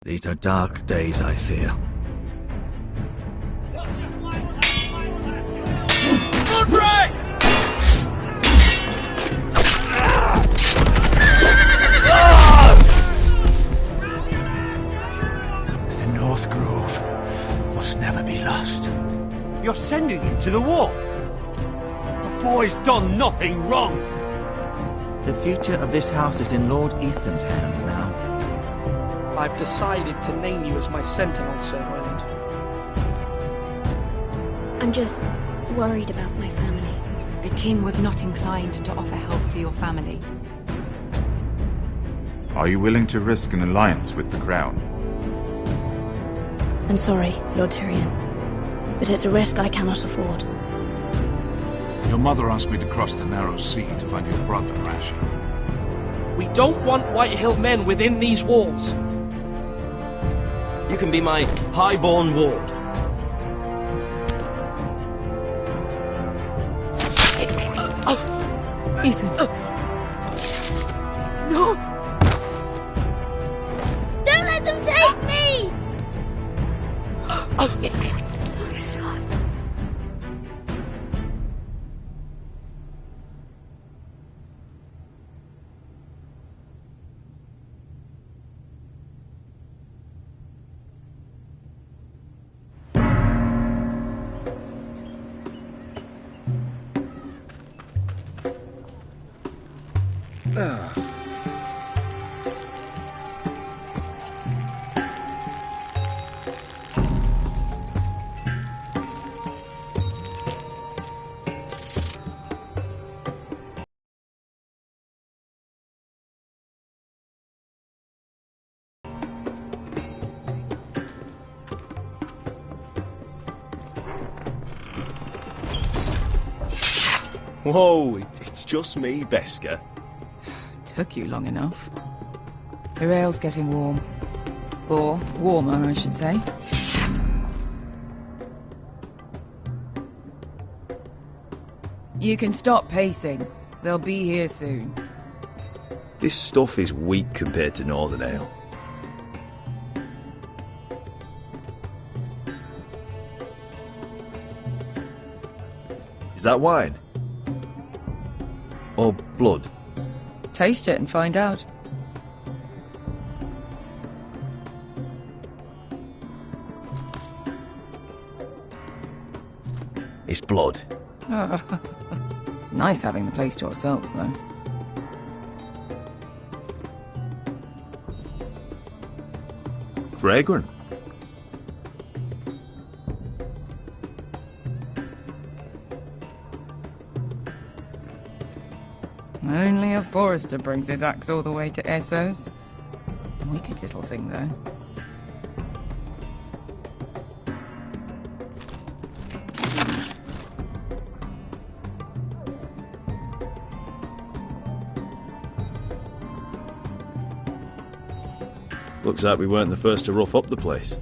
These are dark days, I fear. The North Grove must never be lost. You're sending him to the war? The boy's done nothing wrong! The future of this house is in Lord Ethan's hands now. I've decided to name you as my sentinel, Sir Roland. I'm just worried about my family. The king was not inclined to offer help for your family. Are you willing to risk an alliance with the crown? I'm sorry, Lord Tyrion, but it's a risk I cannot afford. Your mother asked me to cross the narrow sea to find your brother, Asher. We don't want Whitehill men within these walls. You can be my highborn ward. Ethan. No! Don't let them take me! My son. Whoa, it's just me, Beska. Took you long enough. The rail's getting warm. Or warmer, I should say. You can stop pacing. They'll be here soon. This stuff is weak compared to Northern Ale. Is that wine? Or blood? Taste it and find out. It's blood. Nice having the place to ourselves, though. Fragrant. Only a forester brings his axe all the way to Essos. Wicked little thing, though. Looks like we weren't the first to rough up the place.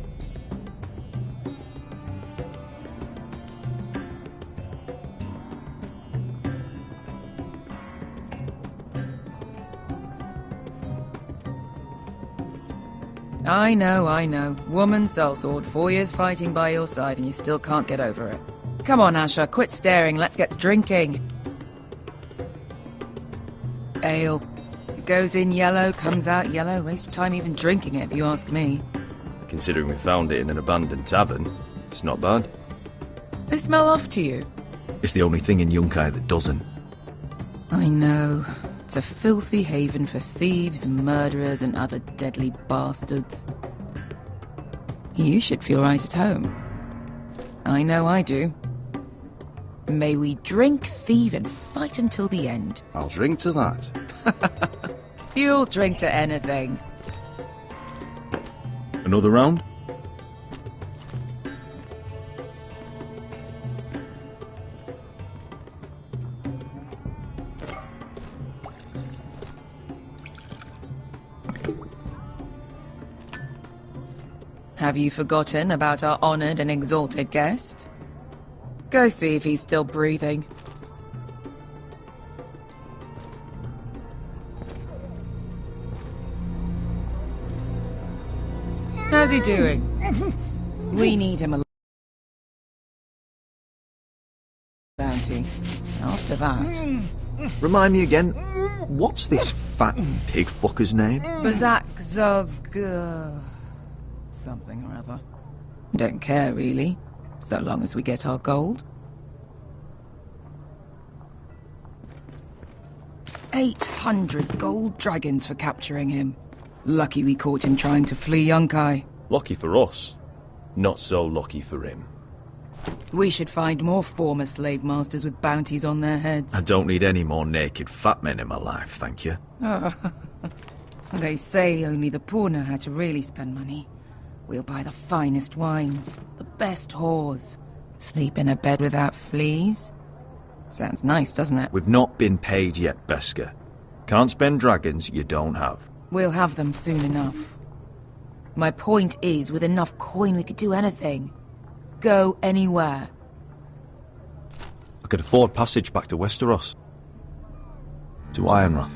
I know. Woman sellsword, 4 years fighting by your side and you still can't get over it. Come on, Asher, quit staring, let's get to drinking. Ale. It goes in yellow, comes out yellow. Waste of time even drinking it, if you ask me. Considering we found it in an abandoned tavern, it's not bad. They smell off to you. It's the only thing in Yunkai that doesn't. I know. It's a filthy haven for thieves, murderers, and other deadly bastards. You should feel right at home. I know I do. May we drink, thieve, and fight until the end. I'll drink to that. You'll drink to anything. Another round? Have you forgotten about our honoured and exalted guest? Go see if he's still breathing. he doing? We need him a bounty. After that... Remind me again, what's this fat pig fucker's name? Bazak Zog... something or other. Don't care, really. So long as we get our gold. 800 gold dragons for capturing him. Lucky we caught him trying to flee Yunkai. Lucky for us. Not so lucky for him. We should find more former slave masters with bounties on their heads. I don't need any more naked fat men in my life, thank you. They say only the poor know how to really spend money. We'll buy the finest wines, the best whores. Sleep in a bed without fleas. Sounds nice, doesn't it? We've not been paid yet, Beska. Can't spend dragons you don't have. We'll have them soon enough. My point is, with enough coin we could do anything. Go anywhere. I could afford passage back to Westeros. To Ironrath.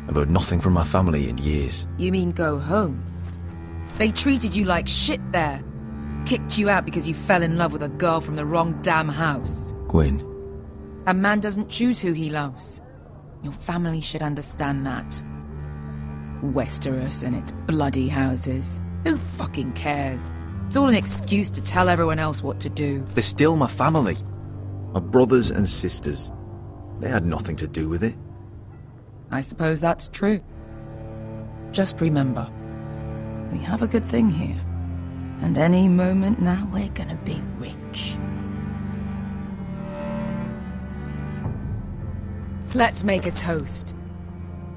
I've heard nothing from my family in years. You mean go home? They treated you like shit there. Kicked you out because you fell in love with a girl from the wrong damn house. Gwyn. A man doesn't choose who he loves. Your family should understand that. Westeros and its bloody houses. Who fucking cares? It's all an excuse to tell everyone else what to do. They're still my family. My brothers and sisters. They had nothing to do with it. I suppose that's true. Just remember, we have a good thing here. And any moment now we're gonna be rich. Let's make a toast.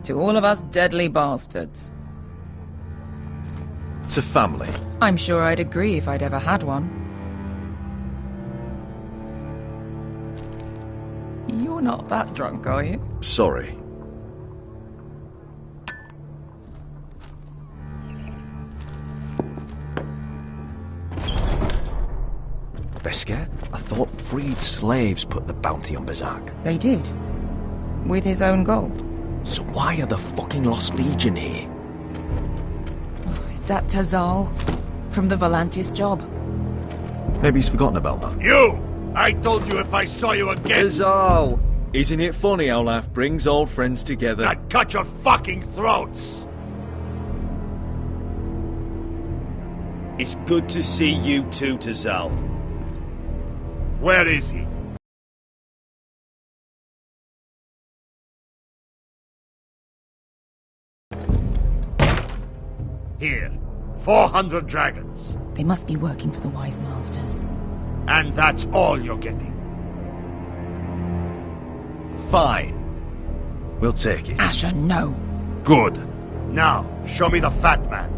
To all of us deadly bastards. To family. I'm sure I'd agree if I'd ever had one. You're not that drunk, are you? Sorry. Beska, I thought freed slaves put the bounty on Bazak. They did. With his own gold. So why are the fucking Lost Legion here? Is that Tazal? From the Volantis job? Maybe he's forgotten about that. You! I told you if I saw you again... Tazal! Isn't it funny how life brings old friends together? I'd cut your fucking throats! It's good to see you too, Tazal. Where is he? Here. 400 dragons. They must be working for the Wise Masters. And that's all you're getting. Fine. We'll take it. Asher, no. Good. Now, show me the fat man.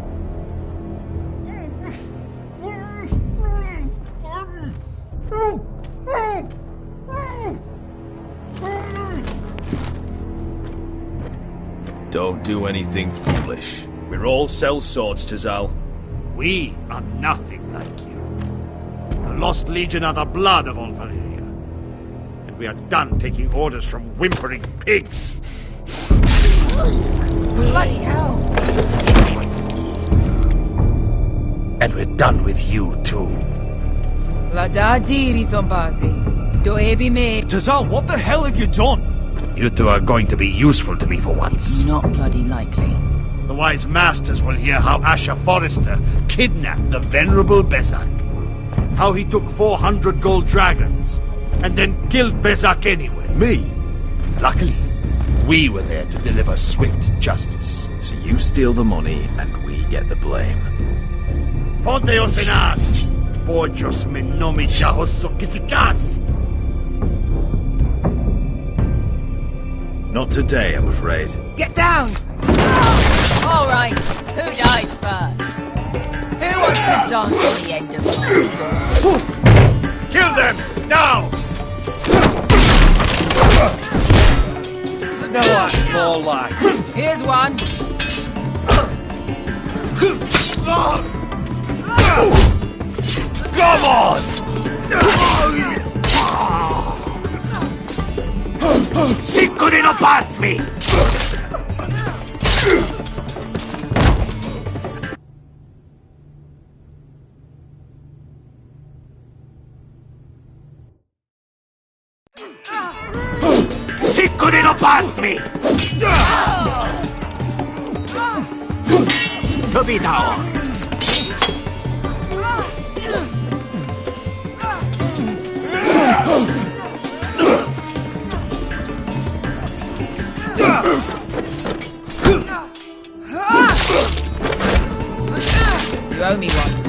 Don't do anything foolish. We're all sellswords, Tazal. We are nothing like you. The Lost Legion are the blood of all Valyria. And we are done taking orders from whimpering pigs. Bloody hell! And we're done with you, too. Lada diri zombazi. Do ebi me. Tazal, what the hell have you done? You two are going to be useful to me for once. Not bloody likely. The Wise Masters will hear how Asher Forrester kidnapped the venerable Bezak. How he took 400 gold dragons, and then killed Bezak anyway. Me? Luckily, we were there to deliver swift justice. So you steal the money, and we get the blame. Ponteos en as! Pojos me nomi chahos kisikas! Not today, I'm afraid. Get down! All right, who dies first? Who wants to dance on the end of my sword? Kill them! Now! No, that's more like it. Here's one. Come on! Cinco de no pass me! pass me! To be down! You owe me one.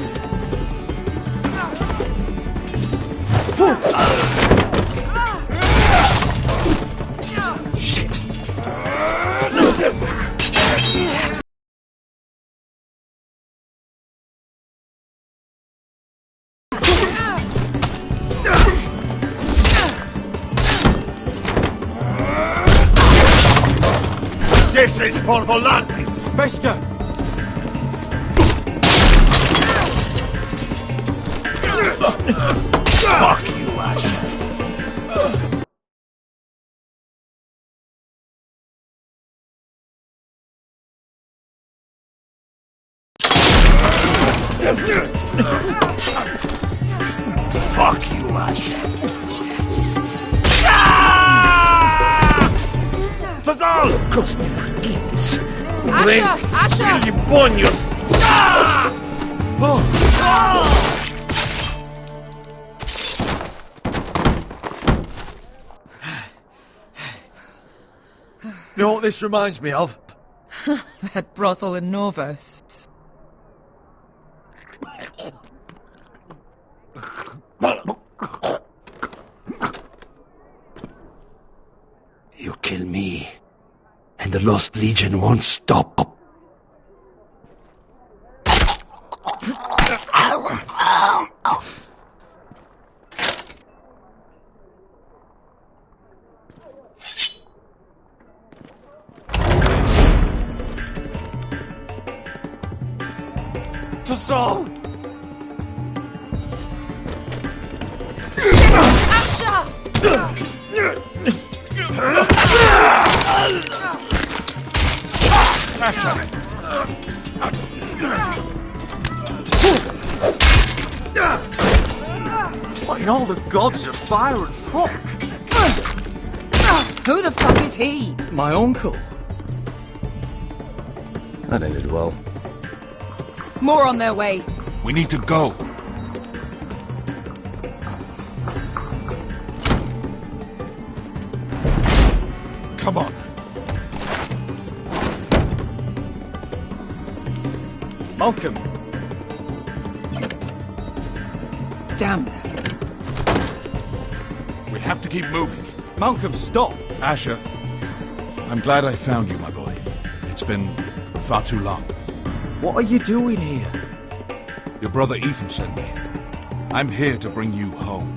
Shit! This is for Volantis! Bester! Fuck you, Asher! Fuck you, Asher! Fazal! Cosmitis! Asher! Libonius! You know what this reminds me of? That brothel in Norvos. You kill me, and the Lost Legion won't stop. To Saul! What in all the gods of fire and fuck? Who the fuck is he? My uncle. That ended well. More on their way. We need to go. Come on. Malcolm! Damn. We have to keep moving. Malcolm, stop! Asher, I'm glad I found you, my boy. It's been far too long. What are you doing here? Your brother Ethan sent me. I'm here to bring you home.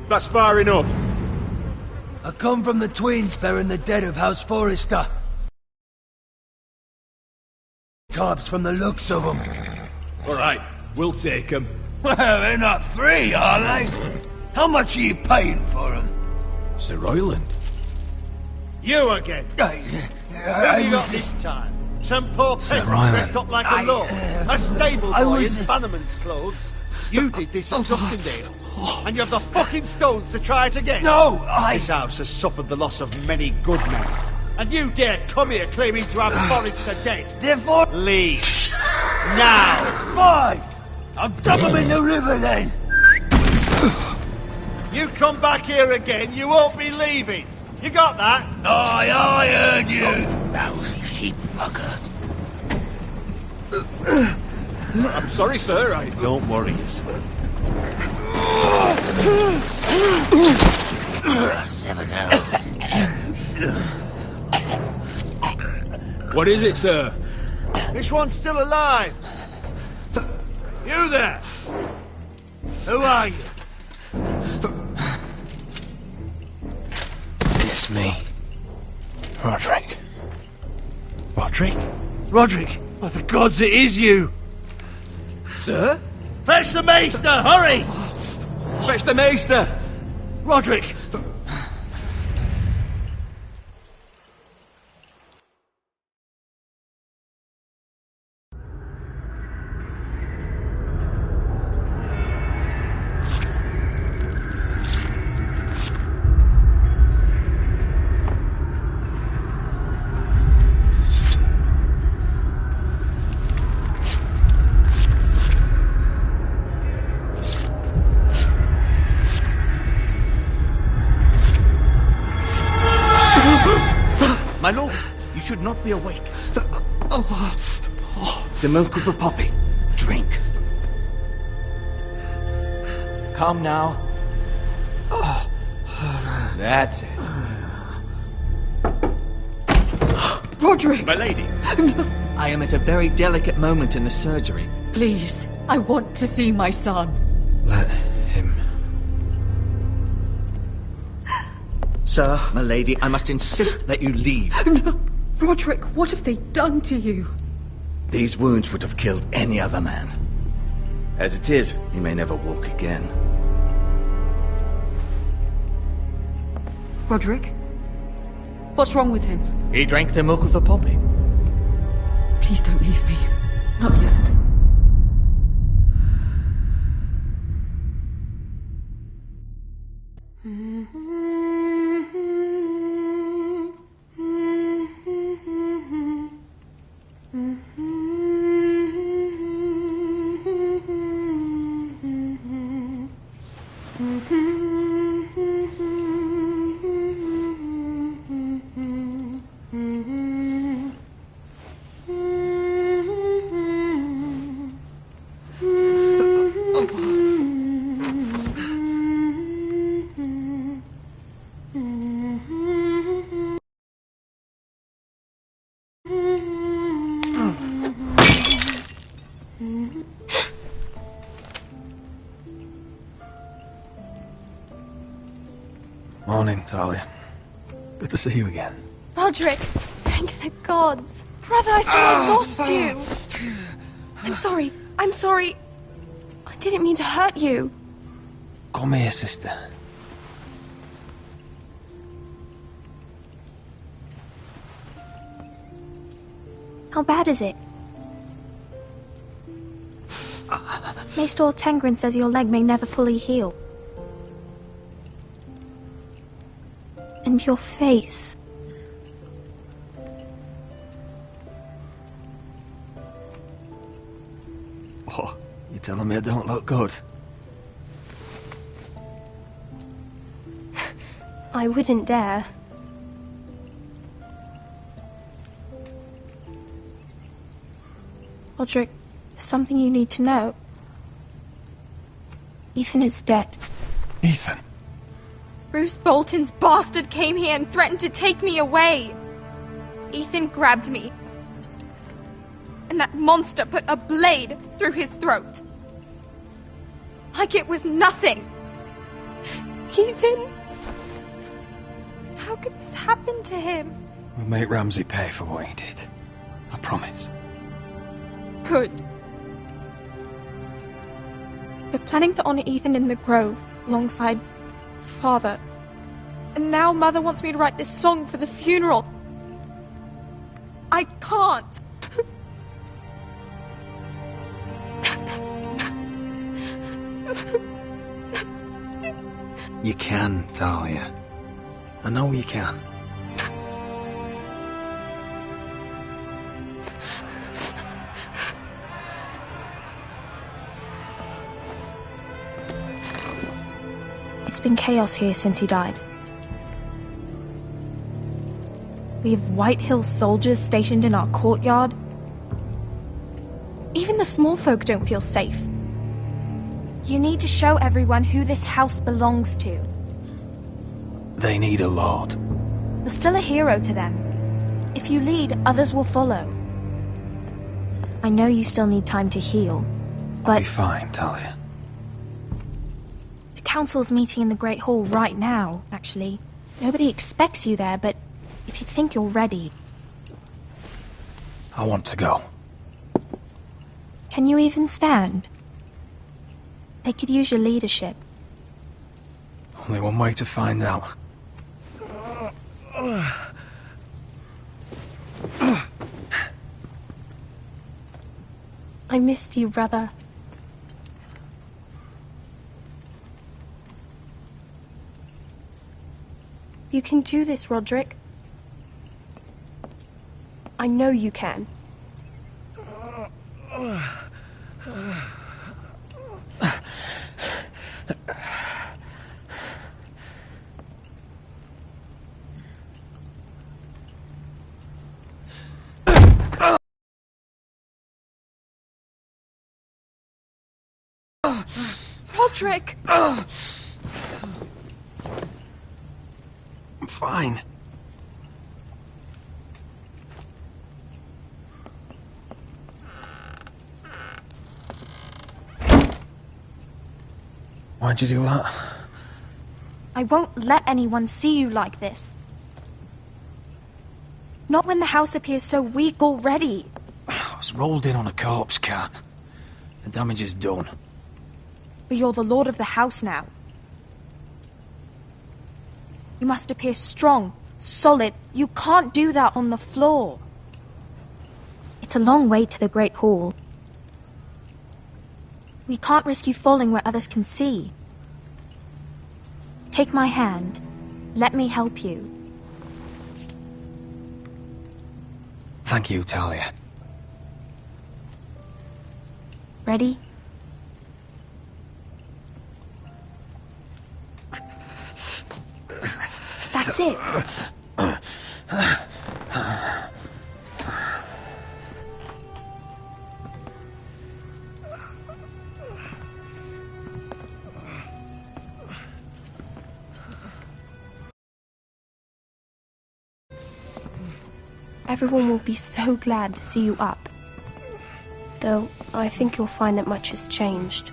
That's far enough. I come from the twins bearing the dead of House Forrester. Tops from the looks of them. Alright, we'll take them. Well, they're not free, are they? How much are you paying for them? Sir Royland. You again. Who have you got this time? Some poor peasant dressed up like a lord. A stable boy in Bannerman's clothes. You did this at Duskendale. And you have the fucking stones to try it again. No, This house has suffered the loss of many good men. And you dare come here claiming to have Forrester dead. Therefore... Leave. Now. Fine! I'll dump them in the river then! You come back here again, you won't be leaving. You got that? Aye, I heard you! Lousy sheep fucker. I'm sorry, sir. Don't worry yourself. 7 hours. What is it, sir? This one's still alive. You there. Who are you? It's me. Roderick. Roderick? Roderick? By the gods, it is you. Sir? Fetch the maester, hurry! Fetch the maester! Roderick! My lord, you should not be awake. The milk of the poppy. Drink. Calm now. That's it. Roderick! My lady. I am at a very delicate moment in the surgery. Please, I want to see my son. Let him... Sir, my lady, I must insist that you leave. No. Roderick, what have they done to you? These wounds would have killed any other man. As it is, he may never walk again. Roderick? What's wrong with him? He drank the milk of the poppy. Please don't leave me. Not yet. Morning, Talia. Good to see you again. Roderick, thank the gods. Brother, I thought I lost you. I'm sorry. I'm sorry. I didn't mean to hurt you. Come here, sister. How bad is it? Maester Tengrin says your leg may never fully heal. And your face. What? You telling me I don't look good? I wouldn't dare. Roderick, there's something you need to know. Ethan is dead. Ethan? Bruce Bolton's bastard came here and threatened to take me away. Ethan grabbed me. And that monster put a blade through his throat. Like it was nothing. Ethan! How could this happen to him? We'll make Ramsey pay for what he did. I promise. Good. We're planning to honor Ethan in the Grove, alongside Father. And now Mother wants me to write this song for the funeral. I can't. You can, Talia. I know you can. It's been chaos here since he died. We have White Hill soldiers stationed in our courtyard. Even the small folk don't feel safe. You need to show everyone who this house belongs to. They need a lord. You're still a hero to them. If you lead, others will follow. I know you still need time to heal, but... I'll be fine, Talia. The council's meeting in the Great Hall right now, actually. Nobody expects you there, but if you think you're ready... I want to go. Can you even stand? They could use your leadership. Only one way to find out. I missed you, brother. You can do this, Roderick. I know you can. Roderick! I'm fine. Why'd you do that? I won't let anyone see you like this. Not when the house appears so weak already. I was rolled in on a corpse cart. The damage is done. But you're the lord of the house now. You must appear strong, solid. You can't do that on the floor. It's a long way to the Great Hall. We can't risk you falling where others can see. Take my hand. Let me help you. Thank you, Talia. Ready? That's it. Everyone will be so glad to see you up. Though, I think you'll find that much has changed.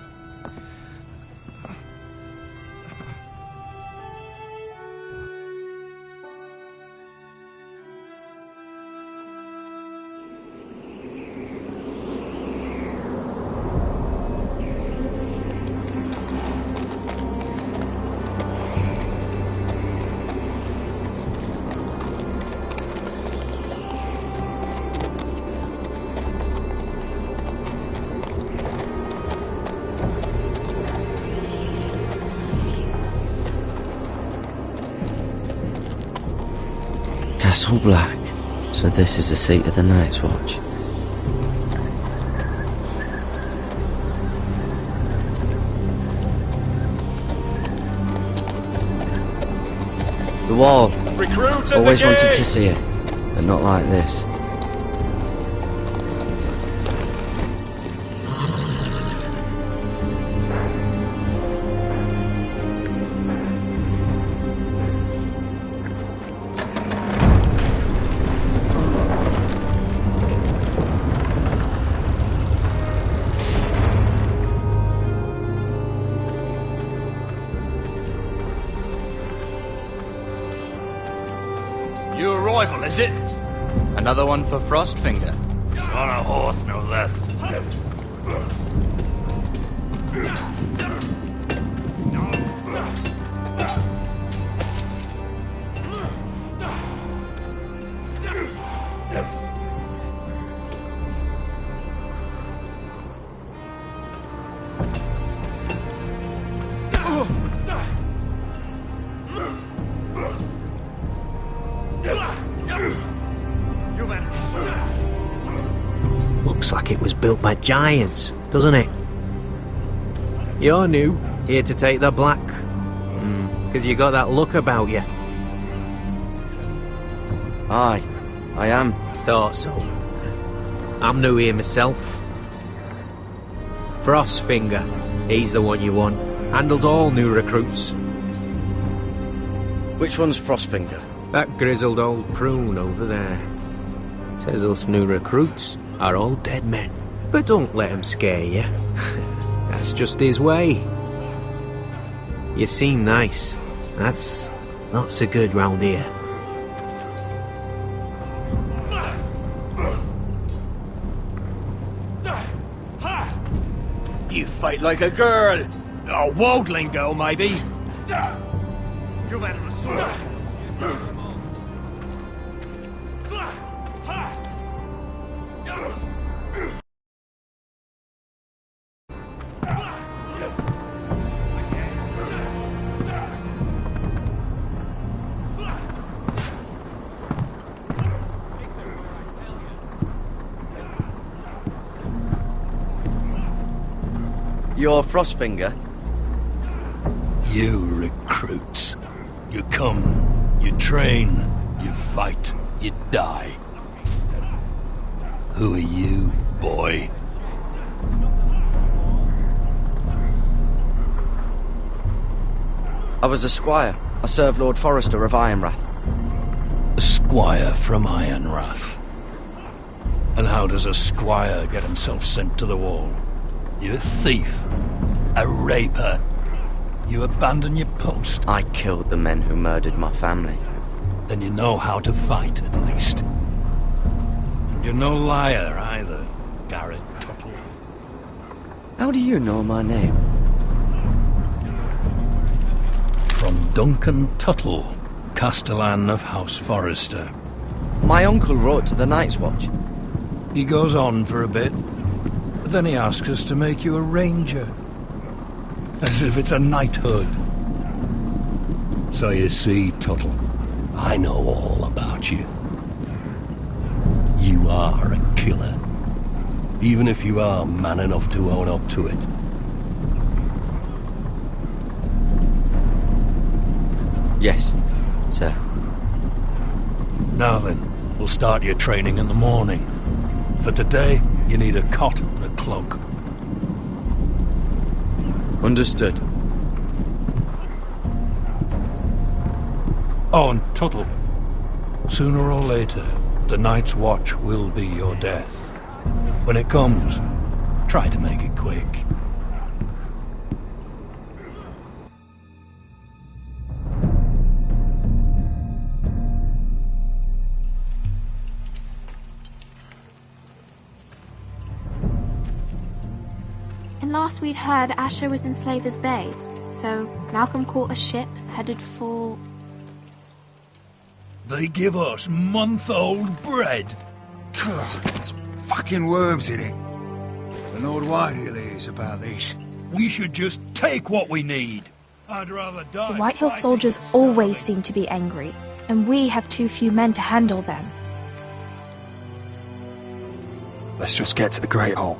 Castle Black. So this is the seat of the Night's Watch. The wall. Recruit Always wanted to see it, but not like this. Your rival, is it? Another one for Frostfinger. On a horse, no less. Looks like it was built by giants, doesn't it? You're new, here to take the black. Because you got that look about you. Aye, I am. Thought so. I'm new here myself. Frostfinger, he's the one you want. Handles all new recruits. Which one's Frostfinger? That grizzled old prune over there. Says us new recruits are all dead men. But don't let him scare you. That's just his way. You seem nice. That's not so good round here. You fight like a girl. A wildling girl, maybe. You've had a sword. You're Frostfinger? You recruits. You come, you train, you fight, you die. Who are you, boy? I was a squire. I served Lord Forrester of Ironrath. A squire from Ironrath. And how does a squire get himself sent to the wall? You a thief, a raper. You abandon your post. I killed the men who murdered my family. Then you know how to fight, at least. And you're no liar either, Garrett Tuttle. How do you know my name? From Duncan Tuttle, Castellan of House Forrester. My uncle wrote to the Night's Watch. He goes on for a bit, but then he asks us to make you a ranger. As if it's a knighthood. So you see, Tuttle, I know all about you. You are a killer. Even if you are man enough to own up to it. Yes, sir. Now then, we'll start your training in the morning. For today, you need a cot and a cloak. Understood. Oh, and Tuttle. Sooner or later, the Night's Watch will be your death. When it comes, try to make it quick. And last we'd heard, Asher was in Slaver's Bay, so Malcolm caught a ship headed for... They give us month-old bread. There's fucking worms in it. The Lord Whitehill is about this. We should just take what we need. I'd rather die. The Whitehill soldiers always seem to be angry, and we have too few men to handle them. Let's just get to the Great Hall.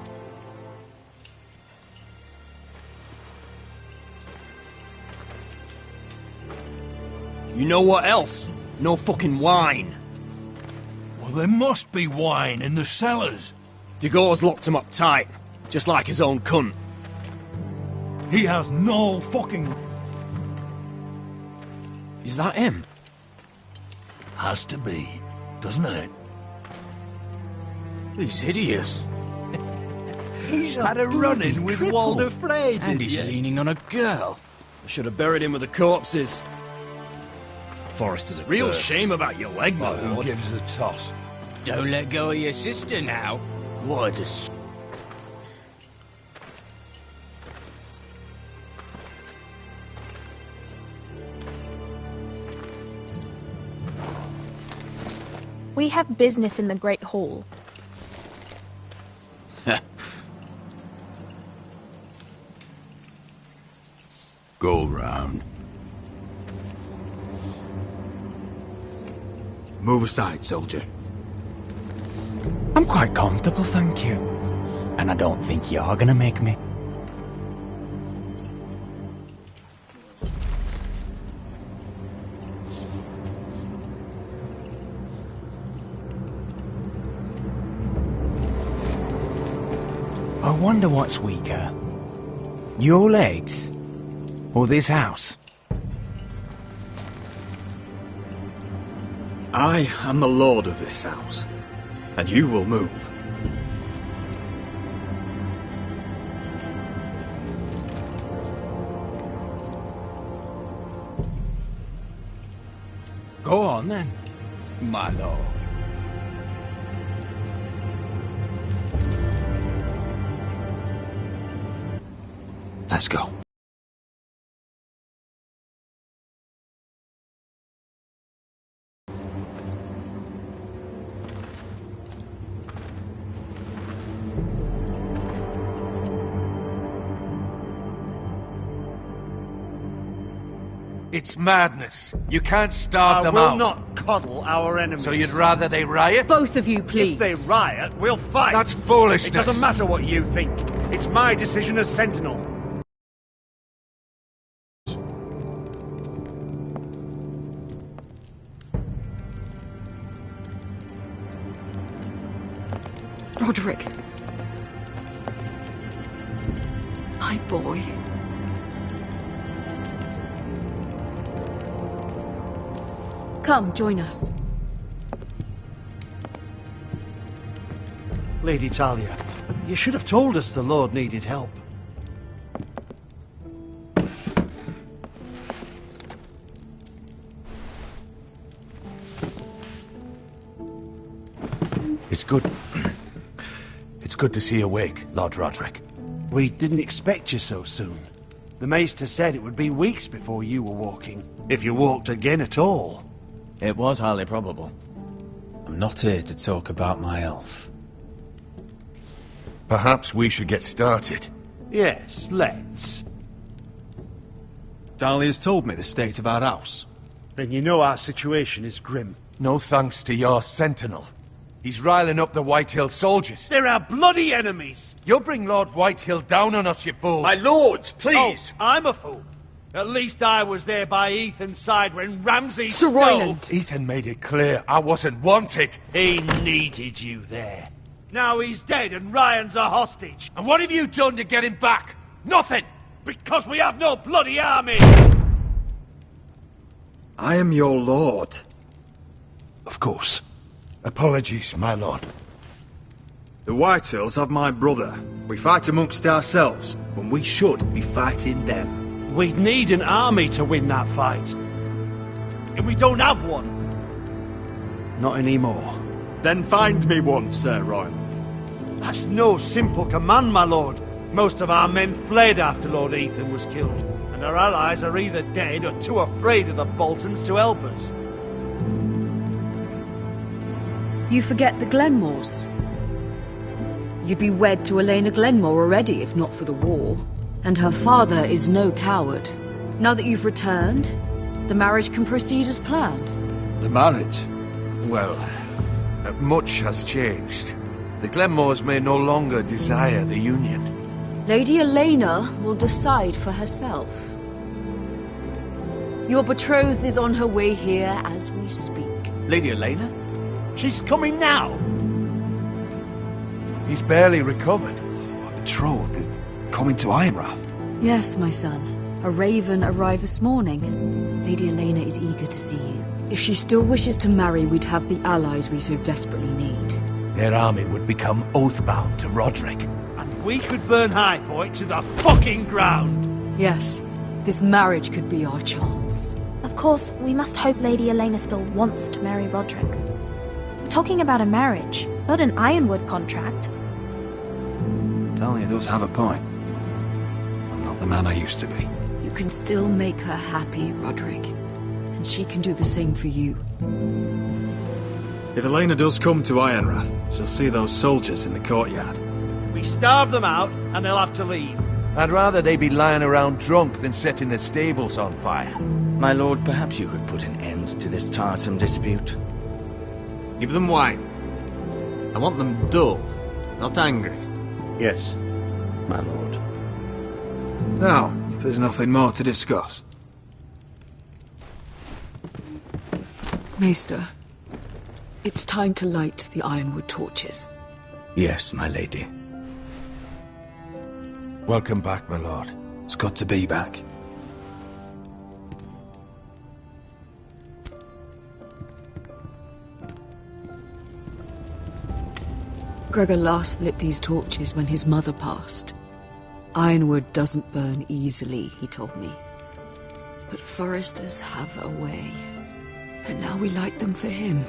You know what else? No fucking wine. Well, there must be wine in the cellars. Degau's locked him up tight, just like his own cunt. He has no fucking... Is that him? Has to be, doesn't it? He's hideous. He's had a run-in with Walder Frey, and he's leaning on a girl. I should have buried him with the corpses. Forrester's a Real curse. shame about your leg, my Who lord. gives a toss? Don't let go of your sister now. What a... We have business in the Great Hall. Go round. Move aside, soldier. I'm quite comfortable, thank you. And I don't think you're gonna make me. I wonder what's weaker. Your legs? Or this house? I am the lord of this house, and you will move. Go on then, my lord. Let's go. It's madness. You can't starve them out. I will not coddle our enemies. So you'd rather they riot? Both of you, please. If they riot, we'll fight. That's foolishness. It doesn't matter what you think. It's my decision as Sentinel. Roderick. My boy. Come, join us. Lady Talia, you should have told us the Lord needed help. It's good. It's good to see you awake, Lord Roderick. We didn't expect you so soon. The Maester said it would be weeks before you were walking, if you walked again at all. It was highly probable. I'm not here to talk about my elf. Perhaps we should get started. Yes, let's. Dahlia's told me the state of our house. Then you know our situation is grim. No thanks to your sentinel. He's riling up the Whitehill soldiers. They're our bloody enemies! You'll bring Lord Whitehill down on us, you fool! My lords, please! Oh, I'm a fool. At least I was there by Ethan's side when Ramsay Sir Royland! Ethan made it clear I wasn't wanted. He needed you there. Now he's dead and Ryan's a hostage. And what have you done to get him back? Nothing! Because we have no bloody army! I am your lord. Of course. Apologies, my lord. The Whitehills have my brother. We fight amongst ourselves when we should be fighting them. We'd need an army to win that fight. And we don't have one. Not anymore. Then find me one, Sir Royland. That's no simple command, my lord. Most of our men fled after Lord Ethan was killed, and our allies are either dead or too afraid of the Boltons to help us. You forget the Glenmores. You'd be wed to Elena Glenmore already if not for the war. And her father is no coward. Now that you've returned, the marriage can proceed as planned. The marriage? Well, much has changed. The Glenmores may no longer desire the union. Lady Elena will decide for herself. Your betrothed is on her way here as we speak. Lady Elena? She's coming now! He's barely recovered. My betrothed is coming to Ironrath. Yes, my son. A raven arrived this morning. Lady Elena is eager to see you. If she still wishes to marry, we'd have the allies we so desperately need. Their army would become oathbound to Roderick. And we could burn High Point to the fucking ground! Yes, this marriage could be our chance. Of course, we must hope Lady Elena still wants to marry Roderick. We're talking about a marriage, not an Ironwood contract. Talia does have a point. I'm not the man I used to be. You can still make her happy, Roderick. And she can do the same for you. If Elena does come to Ironrath, she'll see those soldiers in the courtyard. We starve them out, and they'll have to leave. I'd rather they be lying around drunk than setting the stables on fire. My lord, perhaps you could put an end to this tiresome dispute. Give them wine. I want them dull, not angry. Yes, my lord. Now, if there's nothing more to discuss. Maester, it's time to light the Ironwood torches. Yes, my lady. Welcome back, my lord. It's good to be back. Gregor last lit these torches when his mother passed. Ironwood doesn't burn easily, he told me. But foresters have a way. And now we light them for him.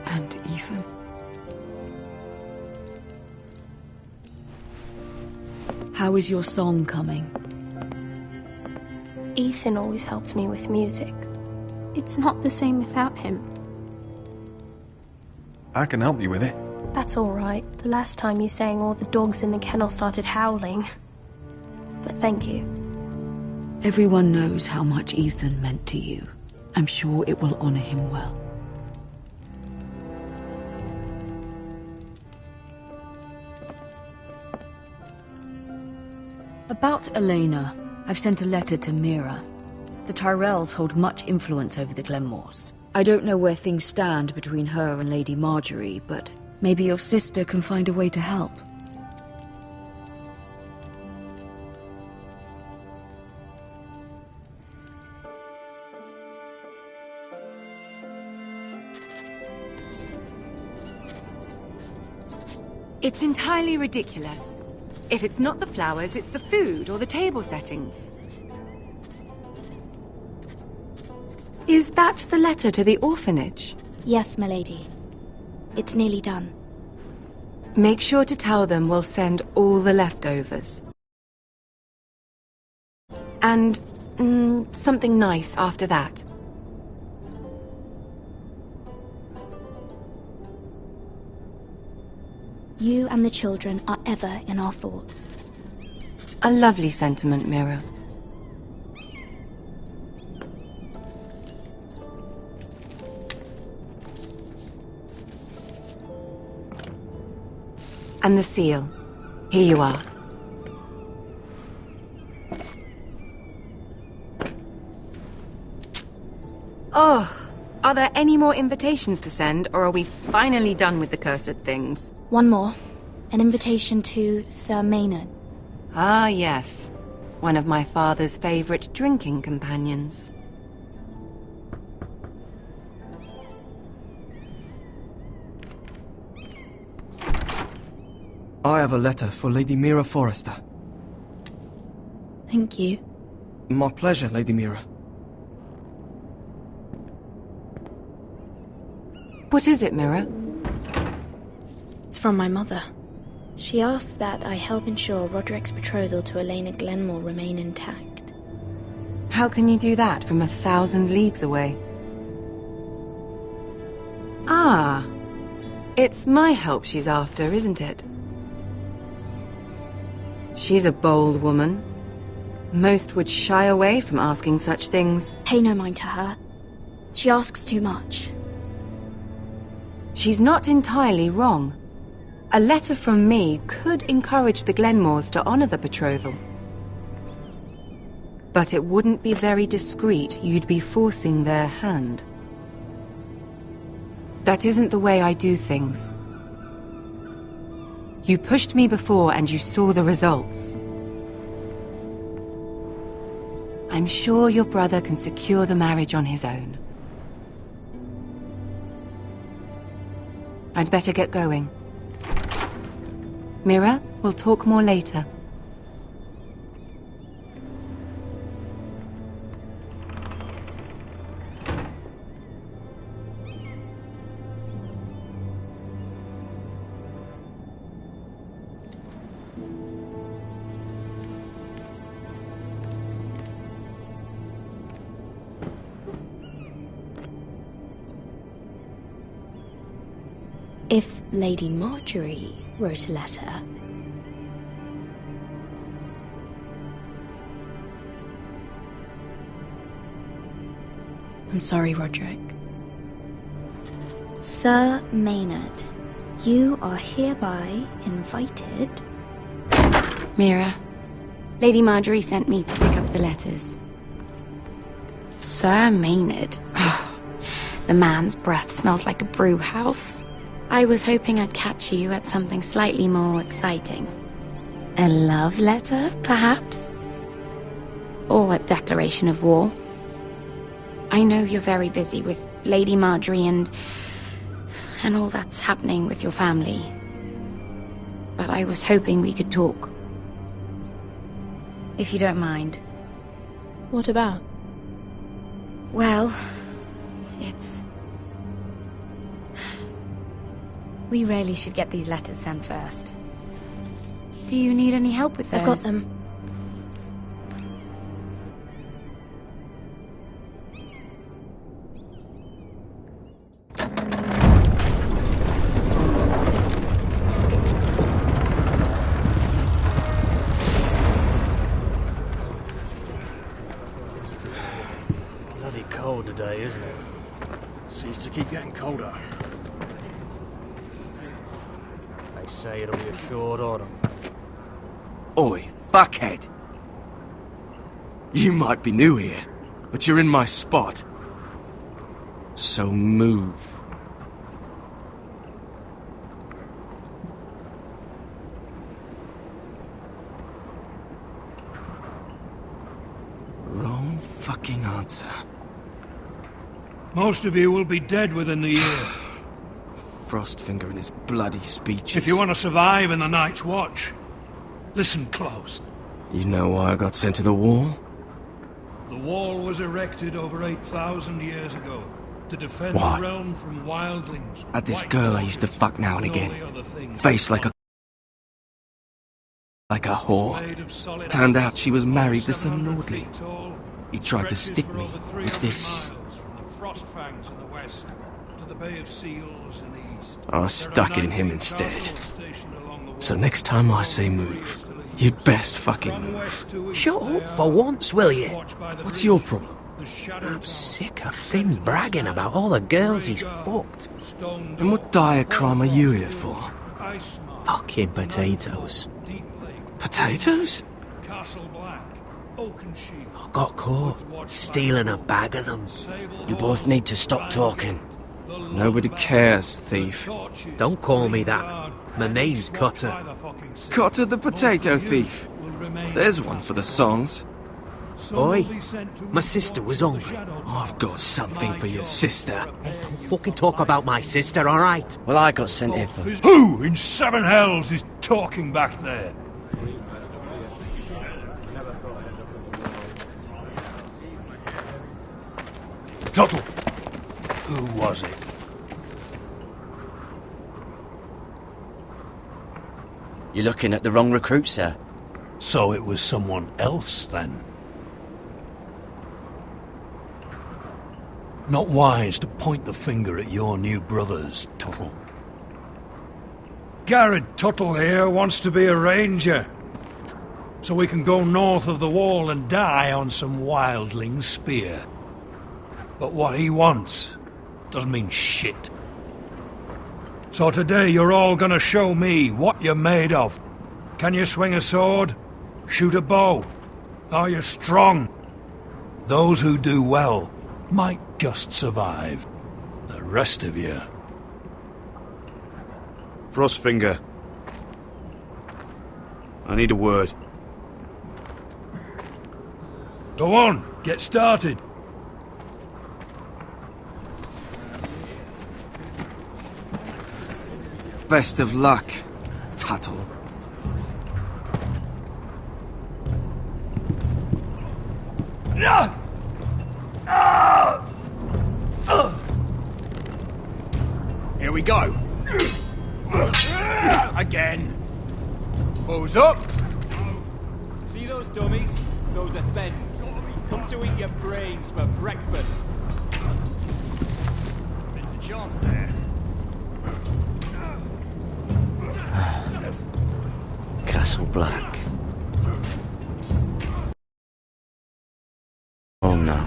And Ethan. How is your song coming? Ethan always helped me with music. It's not the same without him. I can help you with it. That's all right. The last time you sang, all the dogs in the kennel started howling. But thank you. Everyone knows how much Ethan meant to you. I'm sure it will honor him well. About Elena, I've sent a letter to Mira. The Tyrells hold much influence over the Glenmores. I don't know where things stand between her and Lady Marjorie, but maybe your sister can find a way to help. It's entirely ridiculous. If it's not the flowers, it's the food or the table settings. Is that the letter to the orphanage? Yes, my lady. It's nearly done. Make sure to tell them we'll send all the leftovers. And something nice after that. You and the children are ever in our thoughts. A lovely sentiment, Mira. And the seal. Here you are. Oh, are there any more invitations to send, or are we finally done with the cursed things? One more. An invitation to Sir Maynard. Ah, yes. One of my father's favorite drinking companions. I have a letter for Lady Mira Forrester. Thank you. My pleasure, Lady Mira. What is it, Mira? It's from my mother. She asks that I help ensure Roderick's betrothal to Elena Glenmore remain intact. How can you do that from 1,000 leagues away? Ah, it's my help she's after, isn't it? She's a bold woman. Most would shy away from asking such things. Pay no mind to her. She asks too much. She's not entirely wrong. A letter from me could encourage the Glenmores to honor the betrothal. But it wouldn't be very discreet. You'd be forcing their hand. That isn't the way I do things. You pushed me before and you saw the results. I'm sure your brother can secure the marriage on his own. I'd better get going. Mira, we'll talk more later. If Lady Marjorie wrote a letter... I'm sorry, Roderick. Sir Maynard, you are hereby invited... Mira, Lady Marjorie sent me to pick up the letters. Sir Maynard? The man's breath smells like a brew house. I was hoping I'd catch you at something slightly more exciting. A love letter, perhaps? Or a declaration of war? I know you're very busy with Lady Marjorie and all that's happening with your family. But I was hoping we could talk. If you don't mind. What about? Well, it's... We really should get these letters sent first. Do you need any help with those? I've got them. Bloody cold today, isn't it? Seems to keep getting colder. They say it'll be a short autumn. Oi, fuckhead. You might be new here, but you're in my spot. So move. Wrong fucking answer. Most of you will be dead within the year. Frostfinger and his bloody speeches. If you want to survive in the Night's Watch, listen close. You know why I got sent to the wall? The wall was erected over 8,000 years ago to defend Why? the realm from wildlings. Had this girl I used to fuck now and again. Face like a whore. Turned out she was married to some lordly. He tried to stick me with this. I stuck it in him instead. So next time I say move, you'd best fucking move. Shut up for once, will you? What's your problem? I'm sick of Finn bragging about all the girls he's fucked. And what dire crime are you here for? Fucking potatoes. Potatoes? I got caught stealing a bag of them. You both need to stop talking. Nobody cares, thief. Don't call me that. My name's Cutter. Cutter the potato thief. There's one for the songs. Oi, my sister was hungry. I've got something for your sister. Hey, don't fucking talk about my sister, alright? Well, I got sent here for... Who in seven hells is talking back there? Tuttle. Who was it? You're looking at the wrong recruit, sir. So it was someone else, then? Not wise to point the finger at your new brothers, Tuttle. Garrett Tuttle here wants to be a ranger, so we can go north of the wall and die on some wildling spear. But what he wants doesn't mean shit. So today you're all gonna show me what you're made of. Can you swing a sword? Shoot a bow? Are you strong? Those who do well might just survive. The rest of you... Frostfinger. I need a word. Go on, get started. Best of luck, Tuttle. Here we go. Again. Pose up. See those dummies? Those are thens. Come to eat your brains for breakfast. It's a chance there. Castle Black. Oh no.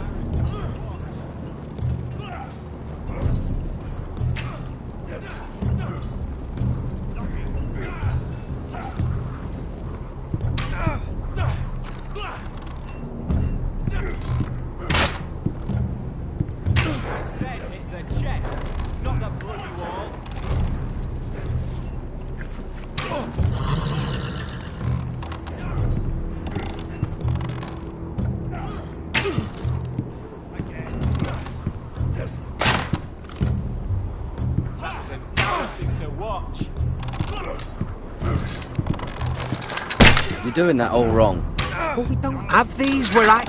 You're doing that all wrong. But we don't have these where I...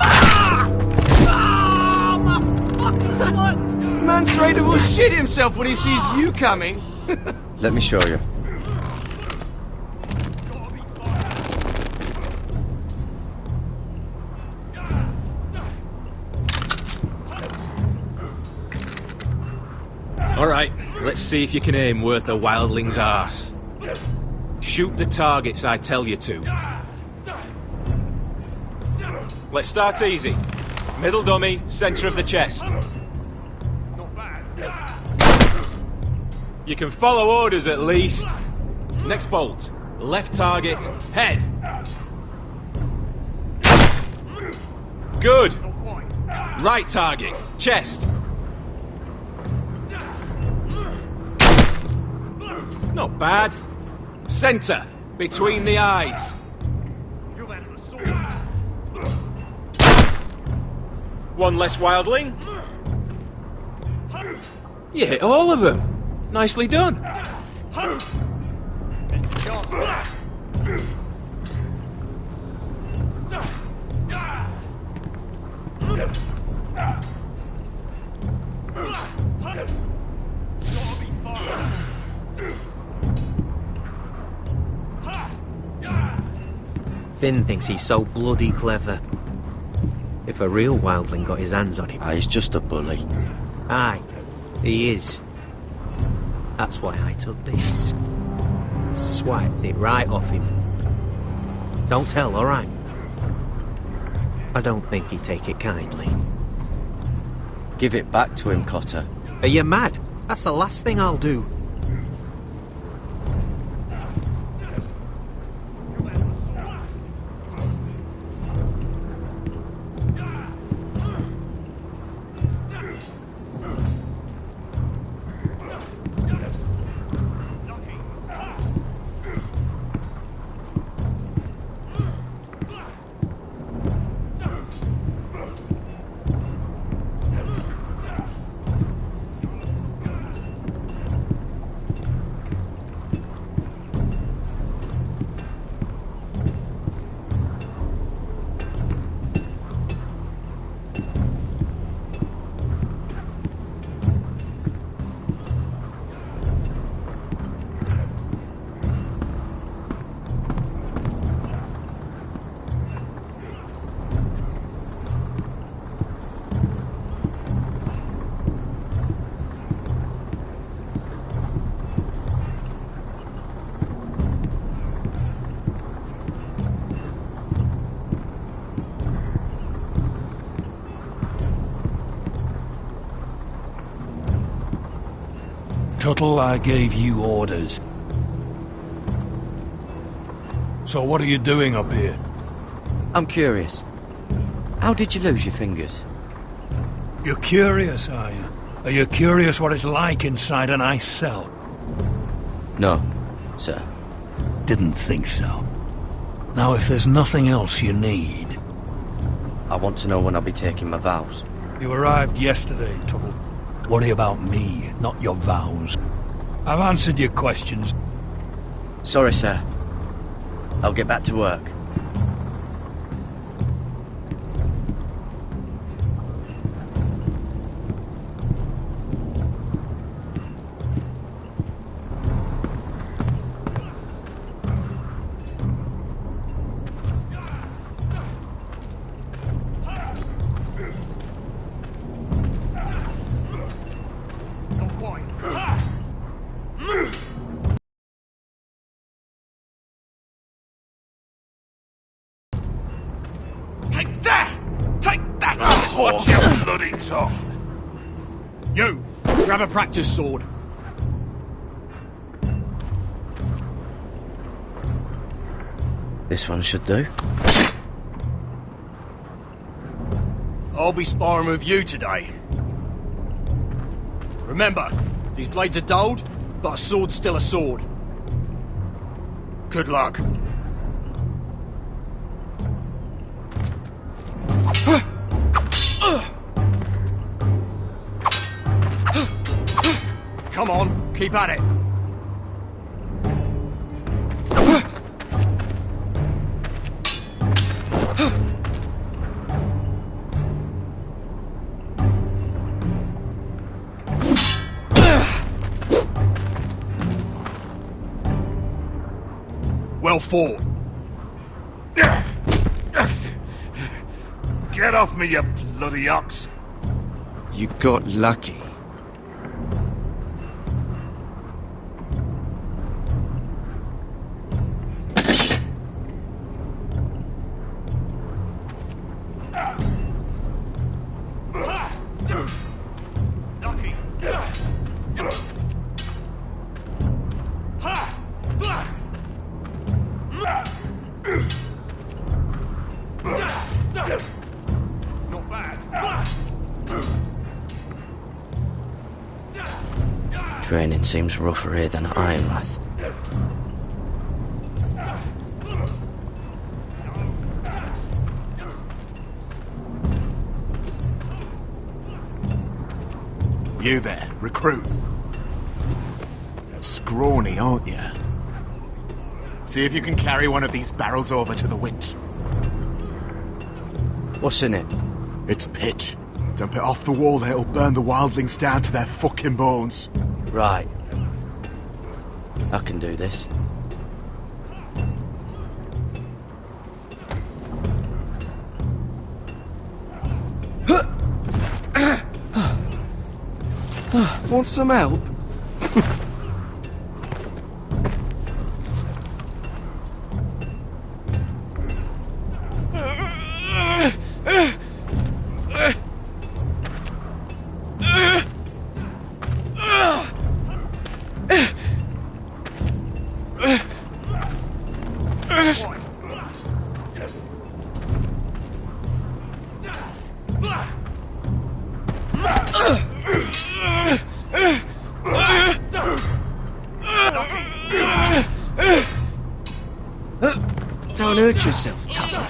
My fucking foot! Man's ready to shit himself when he sees you coming. Let me show you. Alright, let's see if you can aim worth a wildling's arse. Shoot the targets I tell you to. Let's start easy. Middle dummy, centre of the chest. You can follow orders at least. Next bolt. Left target, head. Good. Right target, chest. Not bad. Centre, between the eyes. One less wildling. You hit all of them. Nicely done. Finn thinks he's so bloody clever. If a real wildling got his hands on him... He's just a bully. Aye, he is. That's why I took this. Swiped it right off him. Don't tell, alright? I don't think he'd take it kindly. Give it back to him, Cotter. Are you mad? That's the last thing I'll do. Tuttle, I gave you orders. So what are you doing up here? I'm curious. How did you lose your fingers? You're curious, are you? Are you curious what it's like inside an ice cell? No, sir. Didn't think so. Now, if there's nothing else you need... I want to know when I'll be taking my vows. You arrived yesterday, Tuttle. Worry about me, not your vows. I've answered your questions. Sorry, sir. I'll get back to work. bloody tongue! You! Grab a practice sword. This one should do. I'll be sparring with you today. Remember, these blades are dulled, but a sword's still a sword. Good luck. Come on, keep at it. Well fought. Get off me, you bloody ox! You got lucky. Training seems rougher here than at Ironrath. You there, recruit. Scrawny, aren't you? See if you can carry one of these barrels over to the winch. What's in it? It's pitch. Dump it off the wall and it'll burn the wildlings down to their fucking bones. Right. I can do this. Want some help? Don't hurt yourself, Tuttle.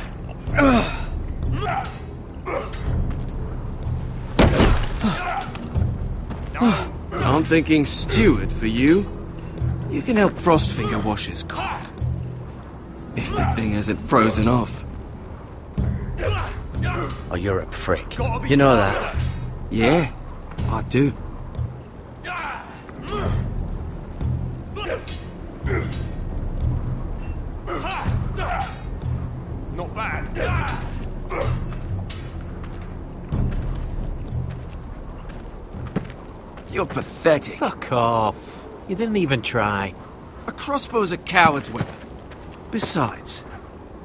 I'm thinking steward for you. You can help Frostfinger wash his cock. If the thing hasn't frozen off. Oh, you're a prick. You know that? Yeah, I do. Not bad. You're pathetic. Fuck off. You didn't even try. A crossbow's a coward's weapon. Besides,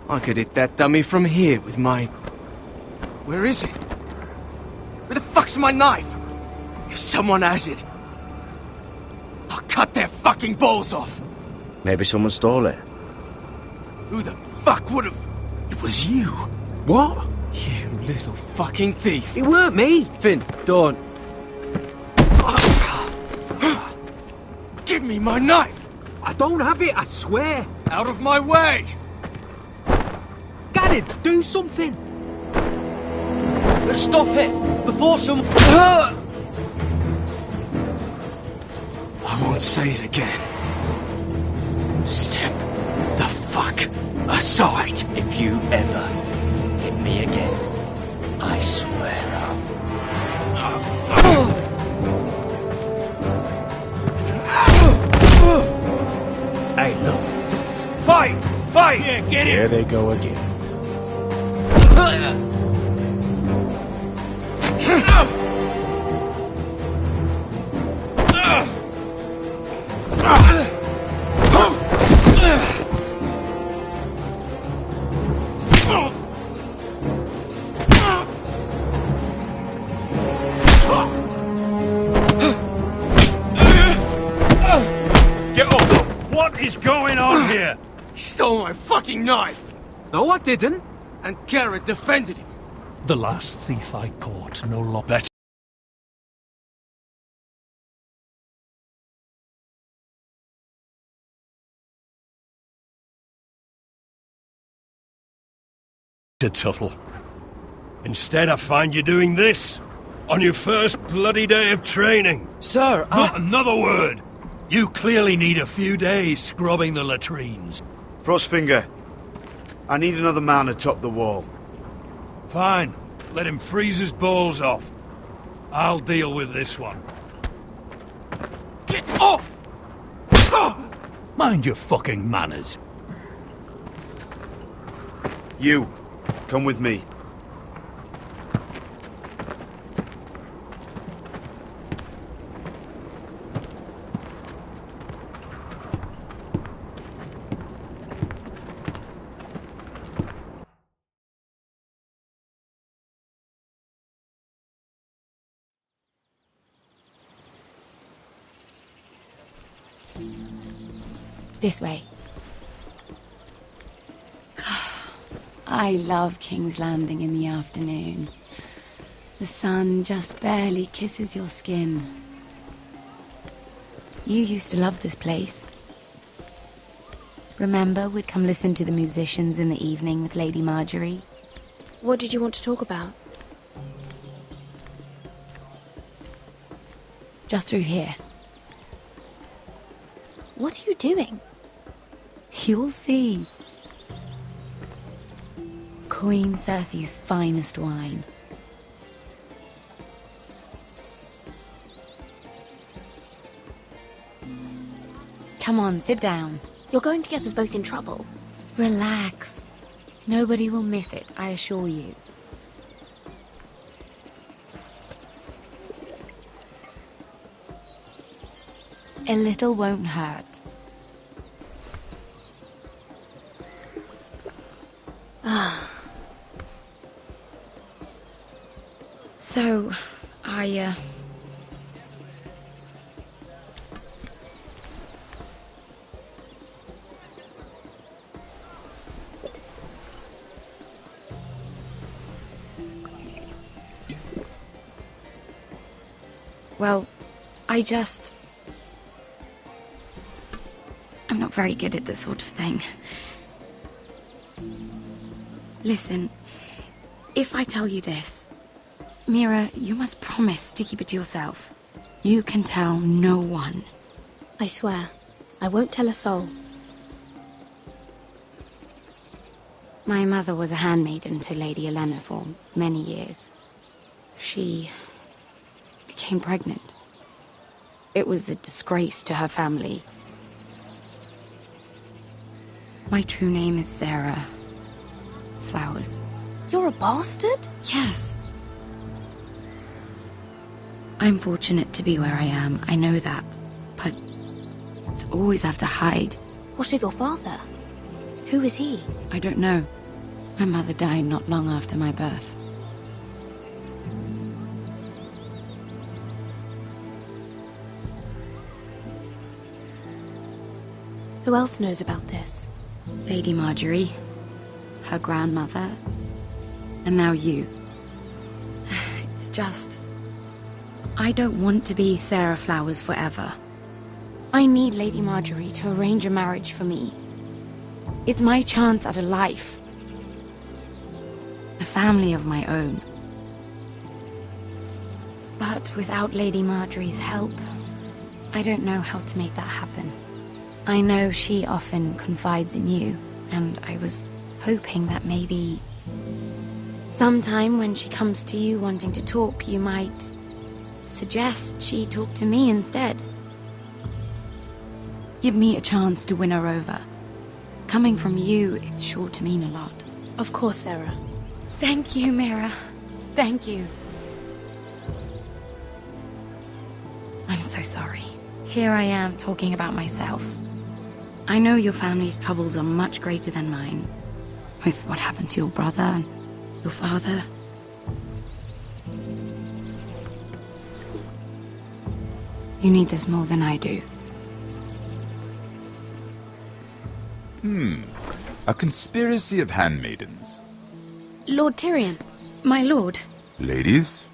I could hit that dummy from here with my... Where is it? Where the fuck's my knife? If someone has it, I'll cut their fucking balls off. Maybe someone stole it. Who the fuck would've... It was you. What? You little fucking thief. It weren't me. Finn, don't. Give me my knife. I don't have it, I swear. Out of my way. Garrett, do something. Stop it before some... I won't say it again. Step the fuck aside. If you ever hit me again, I swear Hey, look. Fight! Fight! Yeah, get it! There they go again. What is going on here? He stole my fucking knife! No, I didn't. And Garrett defended him. The last thief I caught no longer. Tuttle. Instead, I find you doing this on your first bloody day of training. Sir, Not another word. You clearly need a few days scrubbing the latrines. Frostfinger, I need another man atop the wall. Fine. Let him freeze his balls off. I'll deal with this one. Get off! Mind your fucking manners. You, come with me. This way. I love King's Landing in the afternoon. The sun just barely kisses your skin. You used to love this place. Remember, we'd come listen to the musicians in the evening with Lady Marjorie? What did you want to talk about? Just through here. What are you doing? You'll see. Queen Cersei's finest wine. Come on, sit down. You're going to get us both in trouble. Relax. Nobody will miss it, I assure you. A little won't hurt. So, well, I'm not very good at this sort of thing. Listen, if I tell you this, Mira, you must promise to keep it to yourself. You can tell no one. I swear, I won't tell a soul. My mother was a handmaiden to Lady Olenna for many years. She became pregnant. It was a disgrace to her family. My true name is Sarah Flowers. You're a bastard? Yes. I'm fortunate to be where I am, I know that. But to always have to hide. What of your father? Who is he? I don't know. My mother died not long after my birth. Who else knows about this? Lady Marjorie, her grandmother, and now you. It's just... I don't want to be Sarah Flowers forever. I need Lady Marjorie to arrange a marriage for me. It's my chance at a life. A family of my own. But without Lady Marjorie's help, I don't know how to make that happen. I know she often confides in you, and I was hoping that maybe sometime when she comes to you wanting to talk, you might suggest she talk to me instead. Give me a chance to win her over. Coming from you, it's sure to mean a lot. Of course, Sarah. Thank you, Mira. Thank you. I'm so sorry. Here I am talking about myself. I know your family's troubles are much greater than mine. With what happened to your brother and your father. You need this more than I do. A conspiracy of handmaidens. Lord Tyrion. My lord. Ladies?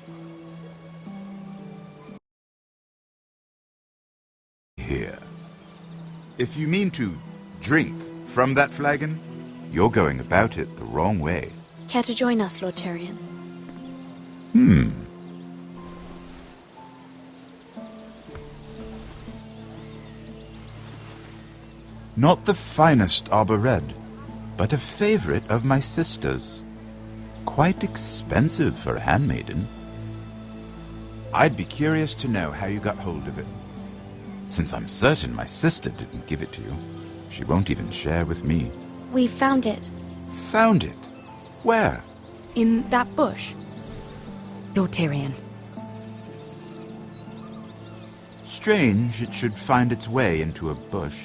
Here. If you mean to drink from that flagon, you're going about it the wrong way. Care to join us, Lord Tyrion? Not the finest arbor red, but a favorite of my sister's. Quite expensive for a handmaiden. I'd be curious to know how you got hold of it. Since I'm certain my sister didn't give it to you, she won't even share with me. We found it. Found it? Where? In that bush. Lord Tyrion. Strange it should find its way into a bush.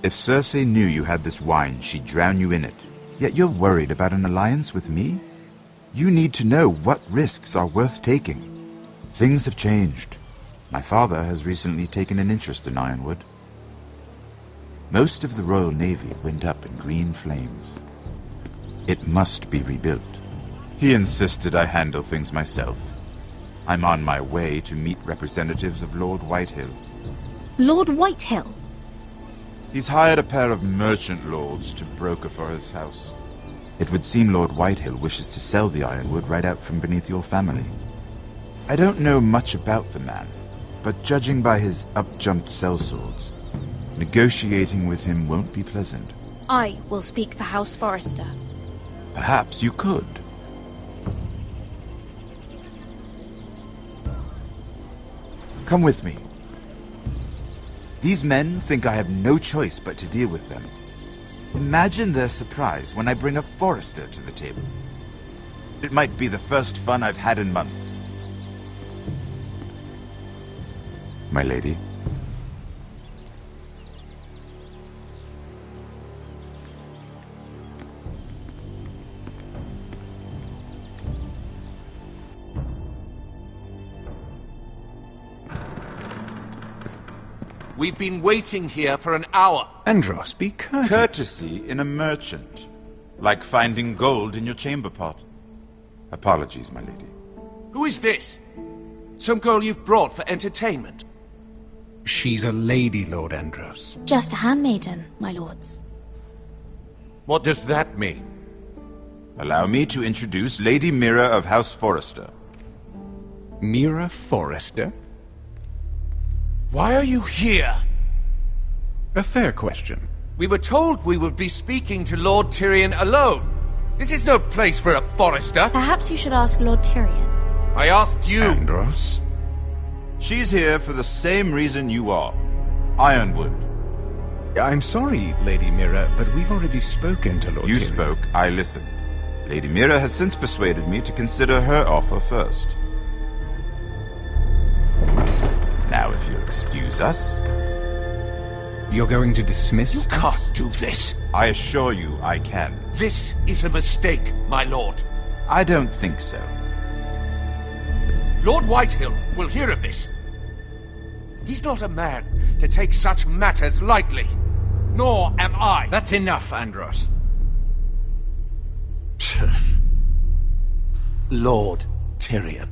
If Cersei knew you had this wine, she'd drown you in it. Yet you're worried about an alliance with me? You need to know what risks are worth taking. Things have changed. My father has recently taken an interest in Ironwood. Most of the Royal Navy went up in green flames. It must be rebuilt. He insisted I handle things myself. I'm on my way to meet representatives of Lord Whitehill. Lord Whitehill? He's hired a pair of merchant lords to broker for his house. It would seem Lord Whitehill wishes to sell the ironwood right out from beneath your family. I don't know much about the man, but judging by his up-jumped sellswords, negotiating with him won't be pleasant. I will speak for House Forrester. Perhaps you could. Come with me. These men think I have no choice but to deal with them. Imagine their surprise when I bring a Forrester to the table. It might be the first fun I've had in months. My lady. We've been waiting here for an hour. Andros, be courteous. Courtesy in a merchant. Like finding gold in your chamber pot. Apologies, my lady. Who is this? Some girl you've brought for entertainment? She's a lady, Lord Andros. Just a handmaiden, my lords. What does that mean? Allow me to introduce Lady Mira of House Forrester. Mira Forrester? Why are you here? A fair question. We were told we would be speaking to Lord Tyrion alone. This is no place for a Forrester. Perhaps you should ask Lord Tyrion. I asked you. Andros? She's here for the same reason you are. Ironwood. I'm sorry, Lady Mira, but we've already spoken to Lord Tyrion. You spoke, I listened. Lady Mira has since persuaded me to consider her offer first. Now, if you'll excuse us... You're going to dismiss You can't do this. I assure you I can. This is a mistake, my lord. I don't think so. Lord Whitehill will hear of this. He's not a man to take such matters lightly. Nor am I. That's enough, Andros. Lord Tyrion.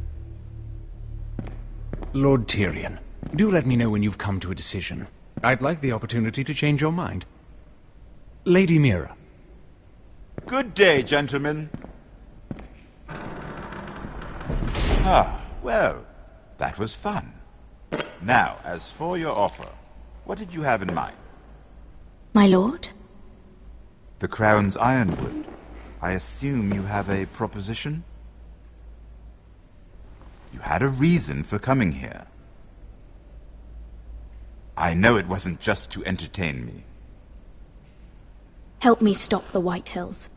Lord Tyrion, do let me know when you've come to a decision. I'd like the opportunity to change your mind. Lady Mira. Good day, gentlemen. Ah, well, that was fun. Now, as for your offer, what did you have in mind? My lord? The Crown's Ironwood. I assume you have a proposition? You had a reason for coming here. I know it wasn't just to entertain me. Help me stop the Whitehills.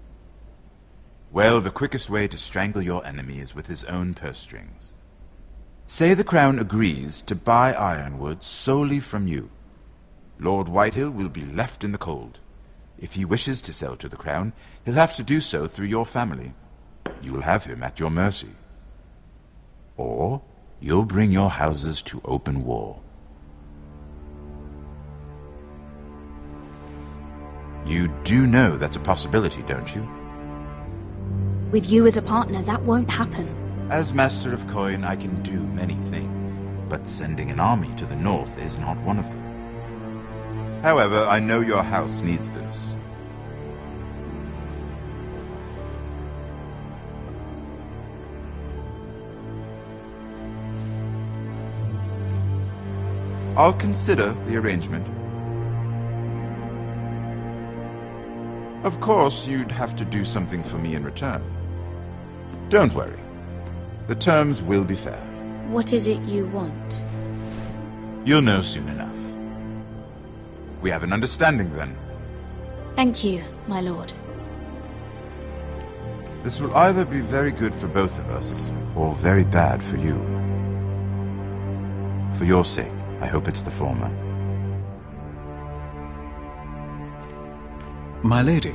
Well, the quickest way to strangle your enemy is with his own purse strings. Say the Crown agrees to buy Ironwood solely from you. Lord Whitehill will be left in the cold. If he wishes to sell to the Crown, he'll have to do so through your family. You'll have him at your mercy. Or you'll bring your houses to open war. You do know that's a possibility, don't you? With you as a partner, that won't happen. As Master of Coin, I can do many things, but sending an army to the north is not one of them. However, I know your house needs this. I'll consider the arrangement. Of course, you'd have to do something for me in return. Don't worry. The terms will be fair. What is it you want? You'll know soon enough. We have an understanding then. Thank you, my lord. This will either be very good for both of us, or very bad for you. For your sake, I hope it's the former. My lady.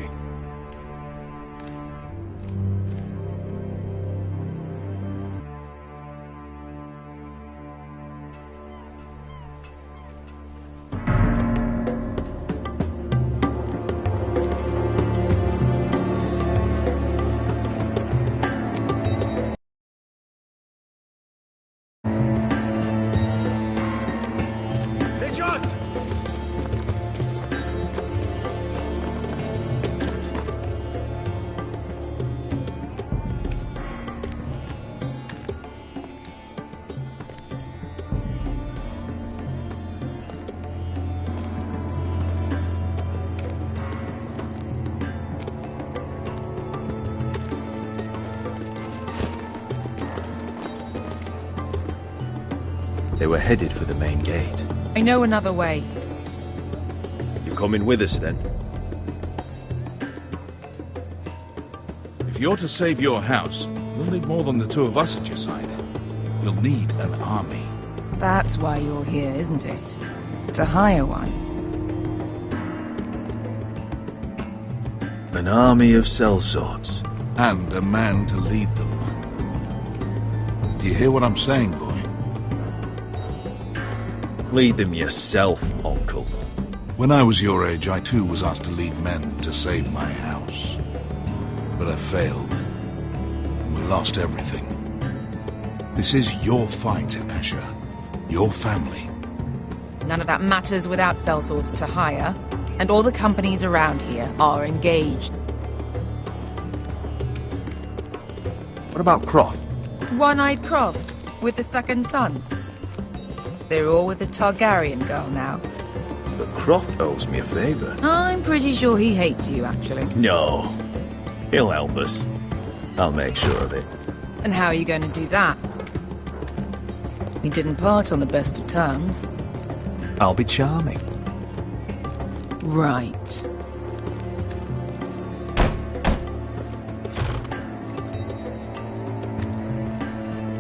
They were headed for the main gate. I know another way. You coming with us, then? If you're to save your house, you'll need more than the two of us at your side. You'll need an army. That's why you're here, isn't it? To hire one. An army of sellswords. And a man to lead them. Do you hear what I'm saying, boy? Lead them yourself, Uncle. When I was your age, I too was asked to lead men to save my house. But I failed. And we lost everything. This is your fight, Asher. Your family. None of that matters without sellswords to hire, and all the companies around here are engaged. What about Croft? One-Eyed Croft, with the second sons. They're all with the Targaryen girl now. But Croft owes me a favor. I'm pretty sure he hates you, actually. No. He'll help us. I'll make sure of it. And how are you going to do that? We didn't part on the best of terms. I'll be charming. Right.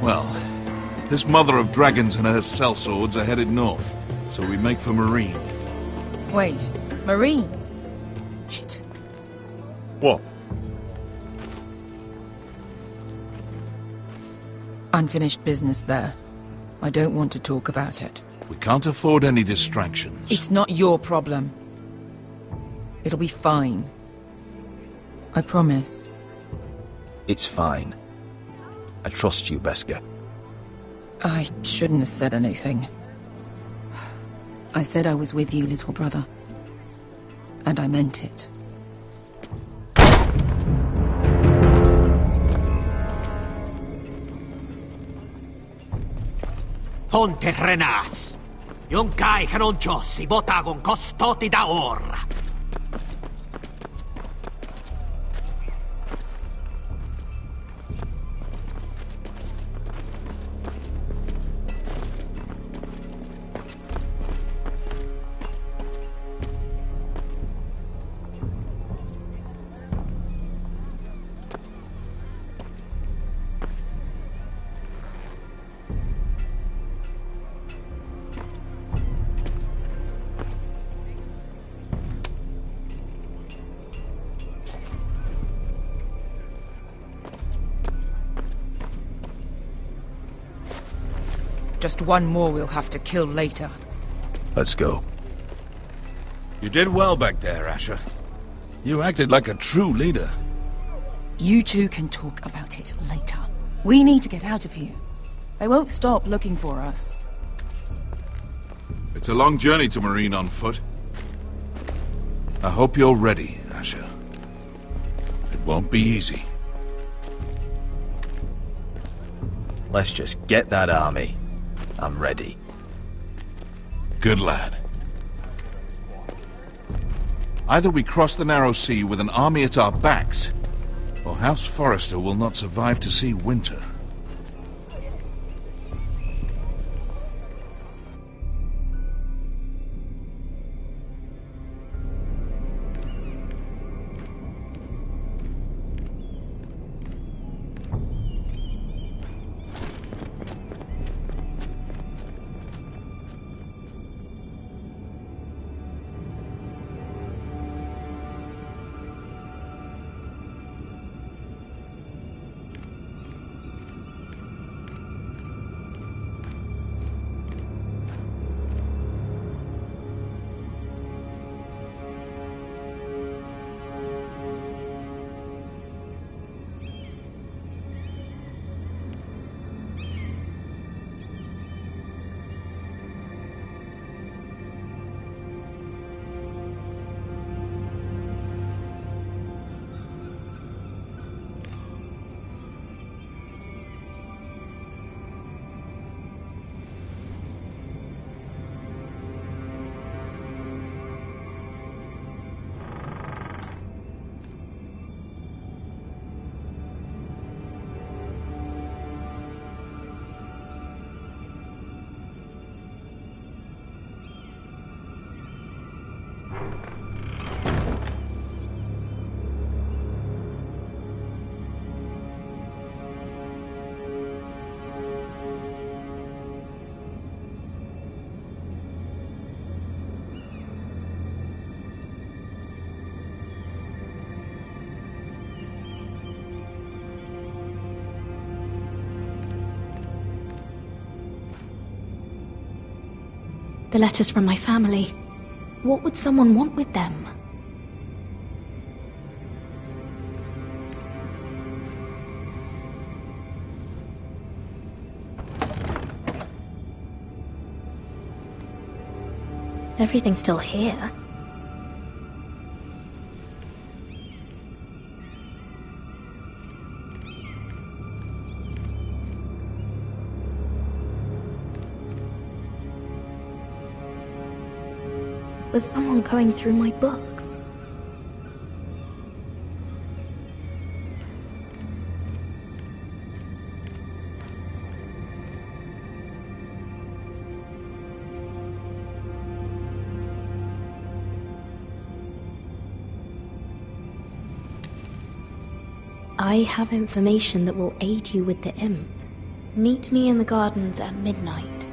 Well, this mother of dragons and her sellswords are headed north, so we make for Marine. Wait, Marine? Shit. What? Unfinished business there. I don't want to talk about it. We can't afford any distractions. It's not your problem. It'll be fine. I promise. It's fine. I trust you, Beskar. I shouldn't have said anything. I said I was with you, little brother. And I meant it. Ponte Renas. Yung kai kanonchos ibotagon kostoti da ora. Just one more we'll have to kill later. Let's go. You did well back there, Asher. You acted like a true leader. You two can talk about it later. We need to get out of here. They won't stop looking for us. It's a long journey to Marine on foot. I hope you're ready, Asher. It won't be easy. Let's just get that army. I'm ready. Good lad. Either we cross the narrow sea with an army at our backs, or House Forrester will not survive to see winter. The letters from my family. What would someone want with them? Everything's still here. Was someone going through my books? I have information that will aid you with the imp. Meet me in the gardens at midnight.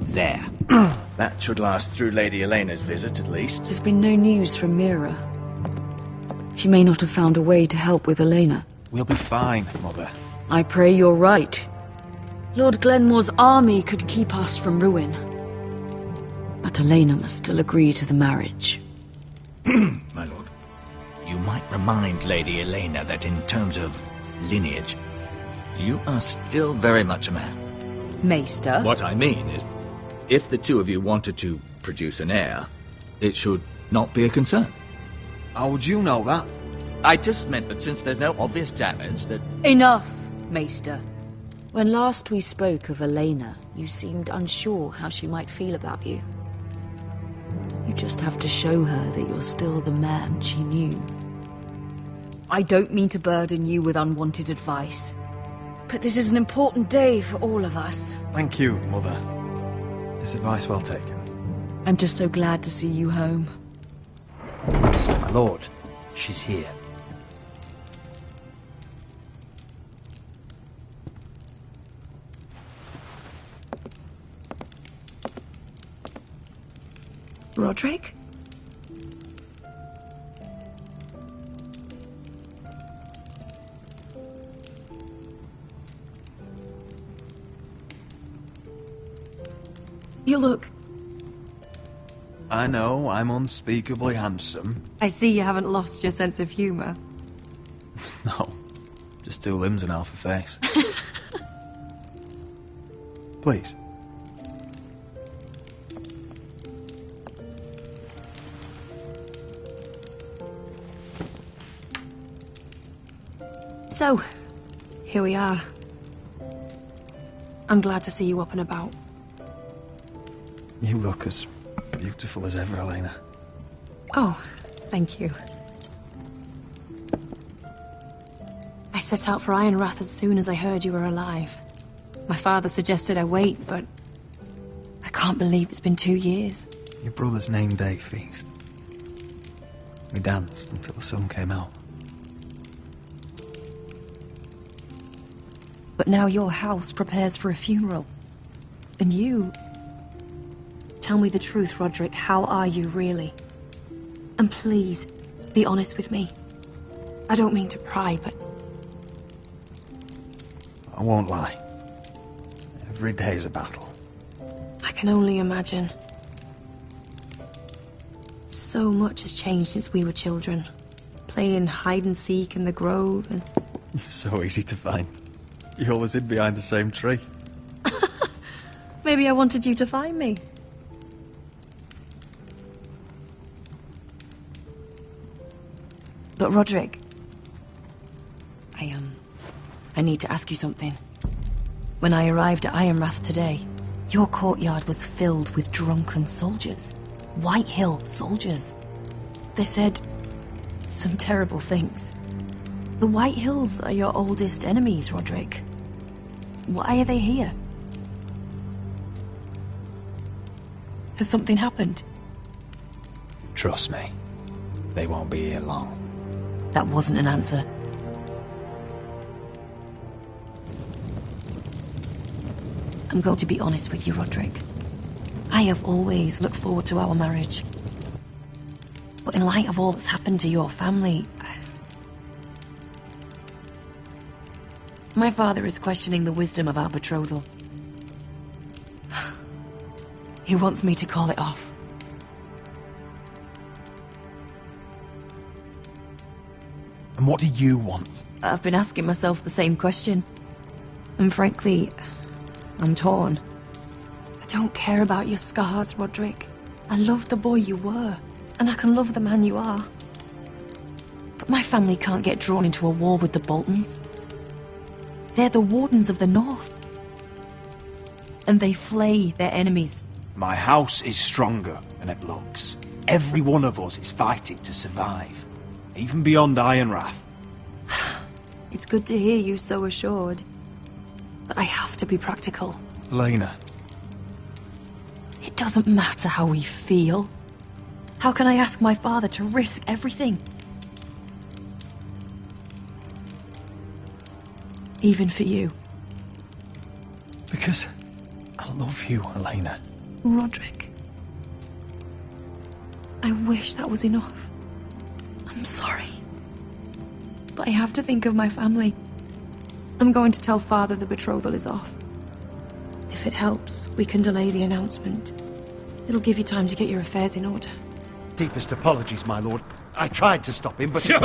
There. That should last through Lady Elena's visit, at least. There's been no news from Mira. She may not have found a way to help with Elena. We'll be fine, Mother. I pray you're right. Lord Glenmore's army could keep us from ruin. But Elena must still agree to the marriage. My lord, you might remind Lady Elena that in terms of lineage, you are still very much a man. Maester? What I mean is, if the two of you wanted to produce an heir, it should not be a concern. How would you know that? I just meant that since there's no obvious damage, that... Enough, Maester. When last we spoke of Elena, you seemed unsure how she might feel about you. You just have to show her that you're still the man she knew. I don't mean to burden you with unwanted advice, but this is an important day for all of us. Thank you, Mother. This advice well taken. I'm just so glad to see you home. My lord, she's here. Roderick? You look... I know, I'm unspeakably handsome. I see you haven't lost your sense of humour. No, just 2 limbs and half a face. Please. So, here we are. I'm glad to see you up and about. You look as beautiful as ever, Elena. Oh, thank you. I set out for Ironrath as soon as I heard you were alive. My father suggested I wait, but I can't believe it's been 2 years. Your brother's name day feast. We danced until the sun came out. But now your house prepares for a funeral. And you... Tell me the truth, Roderick. How are you, really? And please, be honest with me. I don't mean to pry, but... I won't lie. Every day's a battle. I can only imagine. So much has changed since we were children. Playing hide-and-seek in the grove and... You're so easy to find. You always hid behind the same tree. Maybe I wanted you to find me. But Roderick... I need to ask you something. When I arrived at Ironrath today, your courtyard was filled with drunken soldiers. White Hill soldiers. They said some terrible things. The White Hills are your oldest enemies, Roderick. Why are they here? Has something happened? Trust me, they won't be here long. That wasn't an answer. I'm going to be honest with you, Roderick. I have always looked forward to our marriage. But in light of all that's happened to your family... My father is questioning the wisdom of our betrothal. He wants me to call it off. And what do you want? I've been asking myself the same question. And frankly, I'm torn. I don't care about your scars, Roderick. I love the boy you were, and I can love the man you are. But my family can't get drawn into a war with the Boltons. They're the Wardens of the North. And they flay their enemies. My house is stronger than it looks. Every one of us is fighting to survive. Even beyond Ironrath. It's good to hear you so assured. But I have to be practical. Elena. It doesn't matter how we feel. How can I ask my father to risk everything? Even for you. Because I love you, Elena. Roderick. I wish that was enough. I'm sorry. But I have to think of my family. I'm going to tell Father the betrothal is off. If it helps, we can delay the announcement. It'll give you time to get your affairs in order. Deepest apologies, my lord. I tried to stop him, but... So,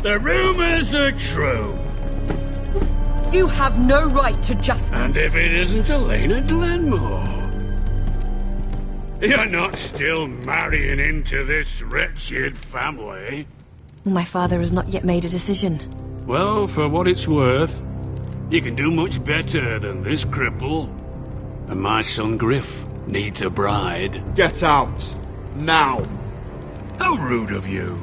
the rumours are true. You have no right to just... And if it isn't Elena Glenmore? You're not still marrying into this wretched family? My father has not yet made a decision. Well, for what it's worth, you can do much better than this cripple. And my son Griff needs a bride. Get out! Now! How rude of you.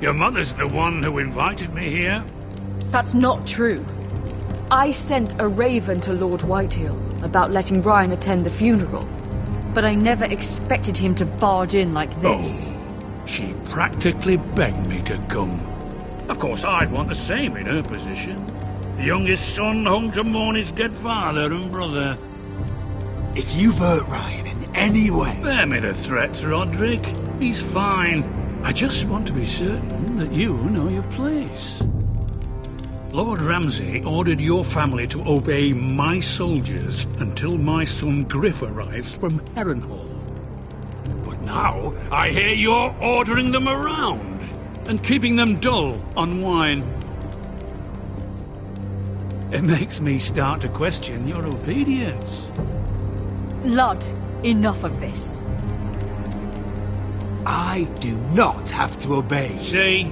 Your mother's the one who invited me here. That's not true. I sent a raven to Lord Whitehill about letting Brian attend the funeral. But I never expected him to barge in like this. Oh, she practically begged me to come. Of course, I'd want the same in her position. The youngest son home to mourn his dead father and brother. If you've hurt Ryan in any way... Spare me the threats, Roderick. He's fine. I just want to be certain that you know your place. Lord Ramsay ordered your family to obey my soldiers until my son Griff arrives from Harrenhal. But now, I hear you're ordering them around and keeping them dull on wine. It makes me start to question your obedience. Lud, enough of this. I do not have to obey. See?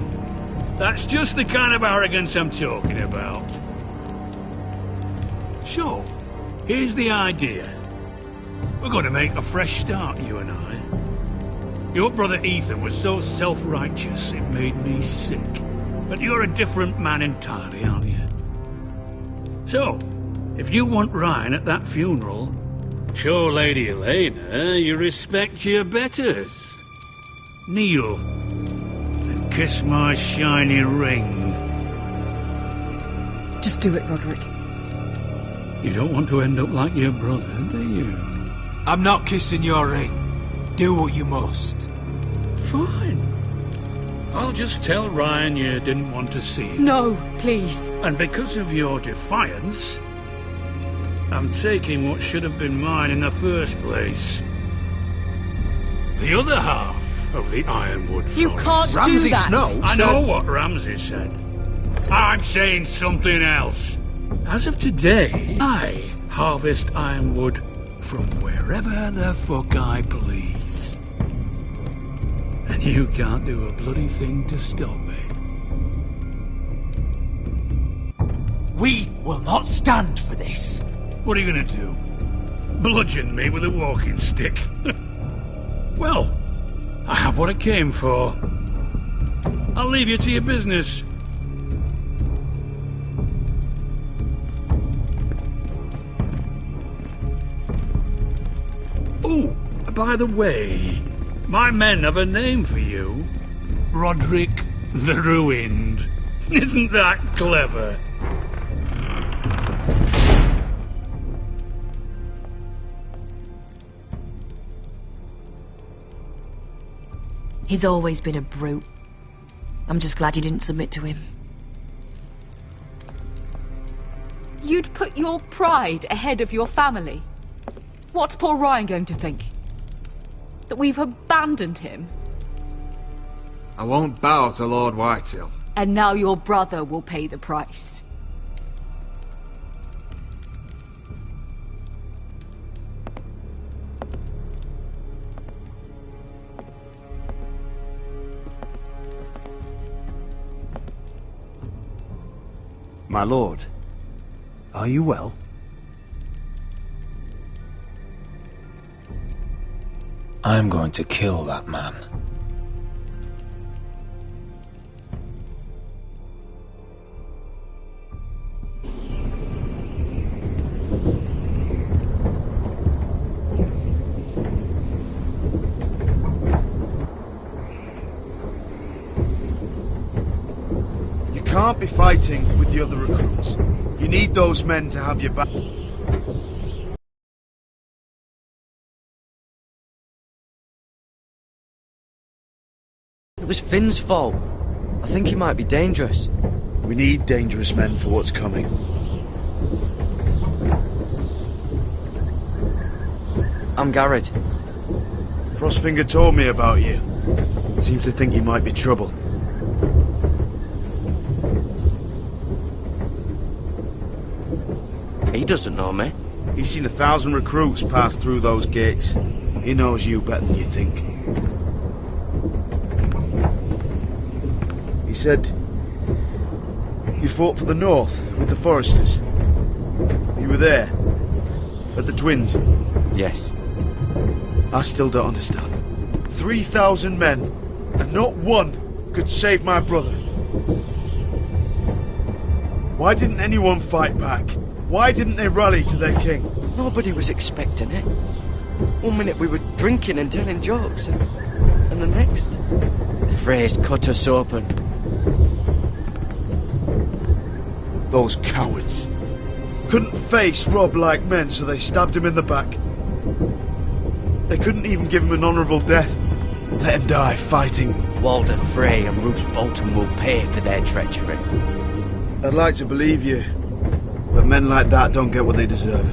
That's just the kind of arrogance I'm talking about. So, here's the idea. We're going to make a fresh start, you and I. Your brother Ethan was so self-righteous it made me sick. But you're a different man entirely, aren't you? So, if you want Ryan at that funeral, show Lady Elena you respect your betters. Kneel and kiss my shiny ring. Just do it, Roderick. You don't want to end up like your brother, do you? I'm not kissing your ring. Do what you must. Fine. I'll just tell Ryan you didn't want to see him. No, please. And because of your defiance, I'm taking what should have been mine in the first place. The other half of the Ironwood Forest. You can't do that! Snow I said... know what Ramsay said. I'm saying something else. As of today, I harvest ironwood from wherever the fuck I please. And you can't do a bloody thing to stop me. We will not stand for this. What are you gonna do? Bludgeon me with a walking stick? Well, I have what I came for. I'll leave you to your business. Oh, by the way, my men have a name for you. Roderick the Ruined. Isn't that clever? He's always been a brute. I'm just glad you didn't submit to him. You'd put your pride ahead of your family. What's poor Ryan going to think? That we've abandoned him? I won't bow to Lord Whitehill. And now your brother will pay the price. My lord, are you well? I'm going to kill that man. You can't be fighting with the other recruits. You need those men to have your back. It was Finn's fault. I think he might be dangerous. We need dangerous men for what's coming. I'm Garrett. Frostfinger told me about you. Seems to think you might be trouble. He doesn't know me. He's seen 1,000 recruits pass through those gates. He knows you better than you think. He said you fought for the North with the Foresters. You were there at the Twins. Yes. I still don't understand. 3,000 men, and not one could save my brother. Why didn't anyone fight back? Why didn't they rally to their king? Nobody was expecting it. One minute we were drinking and telling jokes, and the next, the Freys cut us open. Those cowards. Couldn't face Rob like men, so they stabbed him in the back. They couldn't even give him an honourable death. Let him die fighting. Walder Frey and Roose Bolton will pay for their treachery. I'd like to believe you, but men like that don't get what they deserve.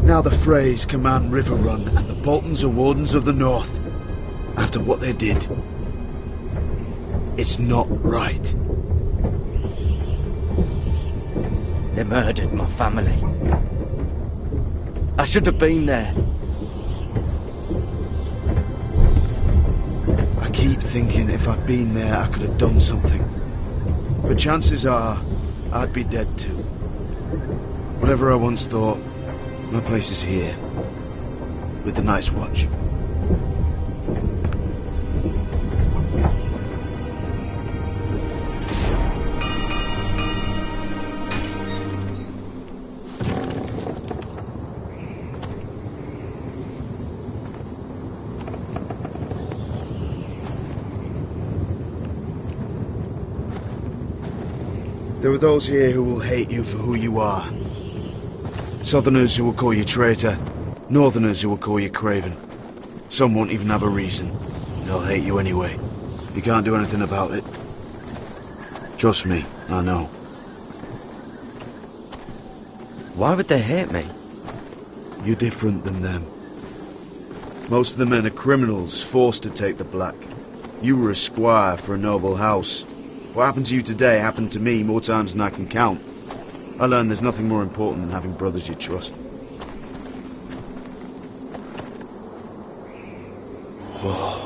Now the Freys command River Run, and the Boltons are Wardens of the North. After what they did, it's not right. They murdered my family. I should have been there. I keep thinking if I'd been there, I could have done something. But chances are, I'd be dead too. Whatever I once thought, my place is here, with the Night's Watch. There are those here who will hate you for who you are. Southerners who will call you traitor, Northerners who will call you craven. Some won't even have a reason. They'll hate you anyway. You can't do anything about it. Trust me, I know. Why would they hate me? You're different than them. Most of the men are criminals, forced to take the black. You were a squire for a noble house. What happened to you today happened to me more times than I can count. I learned there's nothing more important than having brothers you trust. Whoa.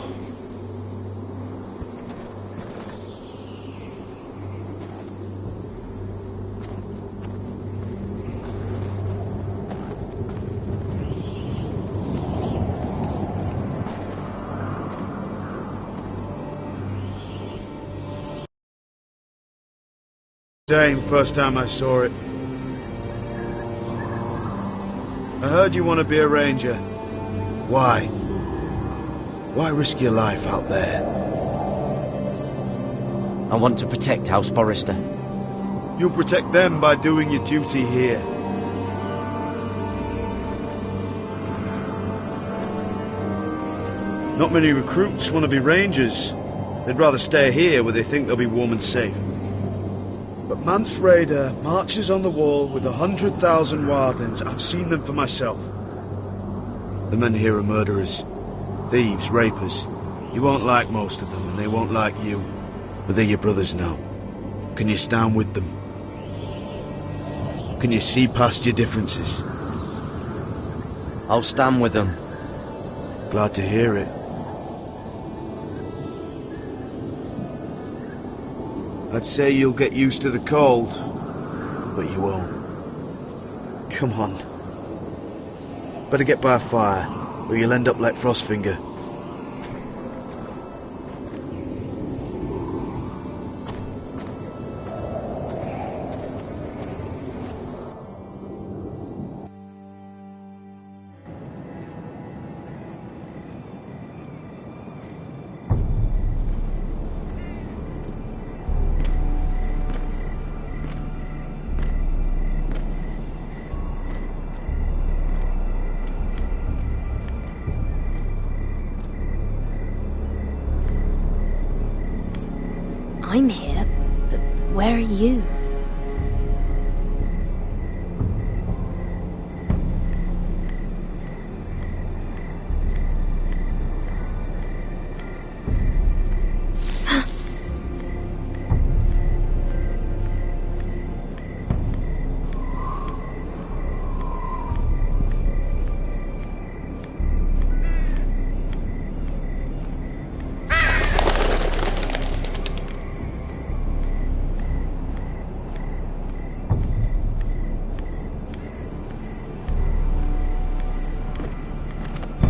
Same, first time I saw it. I heard you want to be a ranger. Why? Why risk your life out there? I want to protect House Forrester. You'll protect them by doing your duty here. Not many recruits want to be rangers. They'd rather stay here where they think they'll be warm and safe. But Mance Rayder marches on the wall with 100,000 wildlings. I've seen them for myself. The men here are murderers, thieves, rapers. You won't like most of them, and they won't like you. But they're your brothers now. Can you stand with them? Can you see past your differences? I'll stand with them. Glad to hear it. I'd say you'll get used to the cold, but you won't. Come on. Better get by a fire, or you'll end up like Frostfinger. I'm here, but where are you?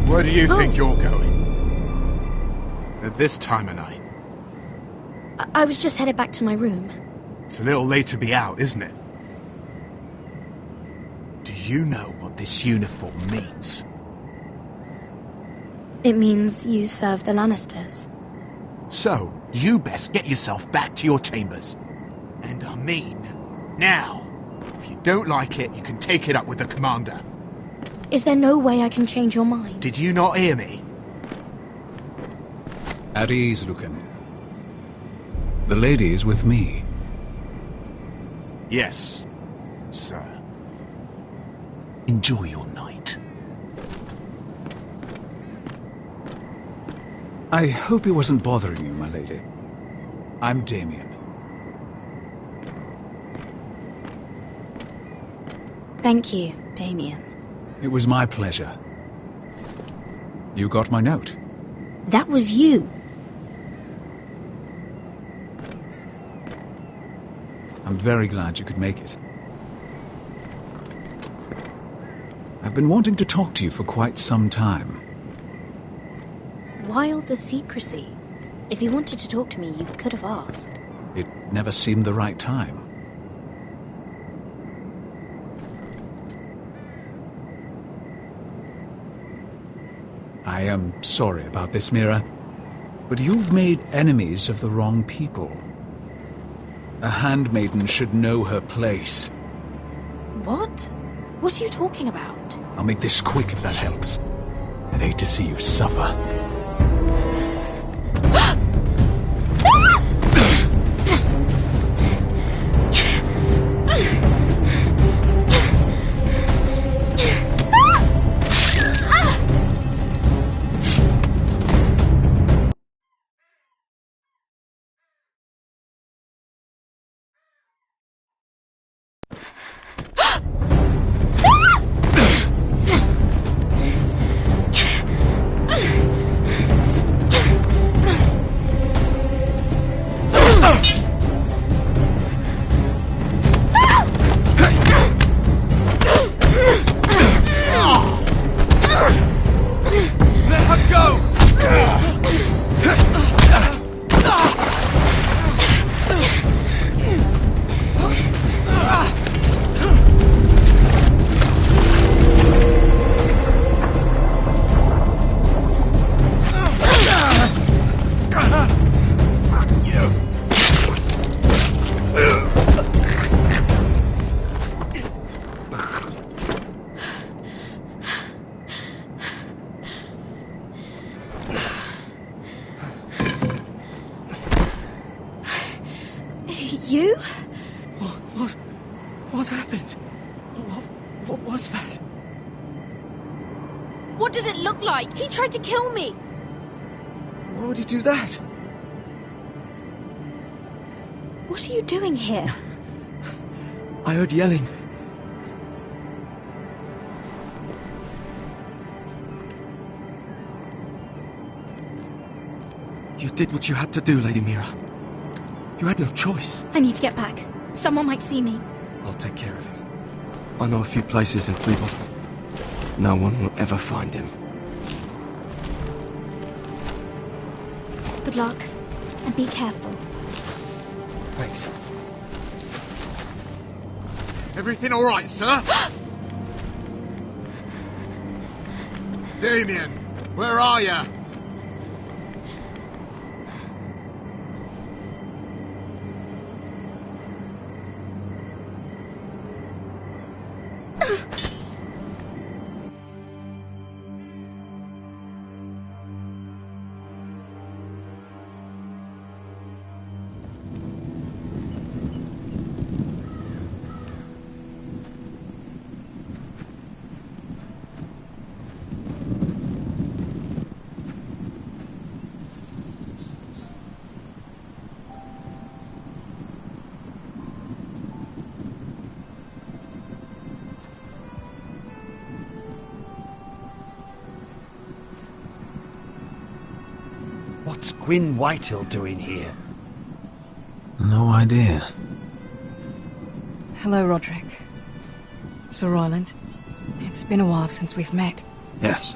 Where do you think you're going? At this time of night? I was just headed back to my room. It's a little late to be out, isn't it? Do you know what this uniform means? It means you serve the Lannisters. So, you best get yourself back to your chambers. And I mean, now. If you don't like it, you can take it up with the commander. Is there no way I can change your mind? Did you not hear me? At ease, Lucan. The lady is with me. Yes, sir. Enjoy your night. I hope it wasn't bothering you, my lady. I'm Damien. Thank you, Damien. It was my pleasure. You got my note. That was you. I'm very glad you could make it. I've been wanting to talk to you for quite some time. Why all the secrecy? If you wanted to talk to me, you could have asked. It never seemed the right time. I am sorry about this, Mira, but you've made enemies of the wrong people. A handmaiden should know her place. What? What are you talking about? I'll make this quick if that helps. I'd hate to see you suffer. You? What happened? What was that? What did it look like? He tried to kill me! Why would he do that? What are you doing here? I heard yelling. You did what you had to do, Lady Mira. You had no choice. I need to get back. Someone might see me. I'll take care of him. I know a few places in Freeborn. No one will ever find him. Good luck, and be careful. Thanks. Everything all right, sir? Damien, where are you? What's Gwyn Whitehill doing here? No idea. Hello, Roderick. Sir Royland. It's been a while since we've met. Yes.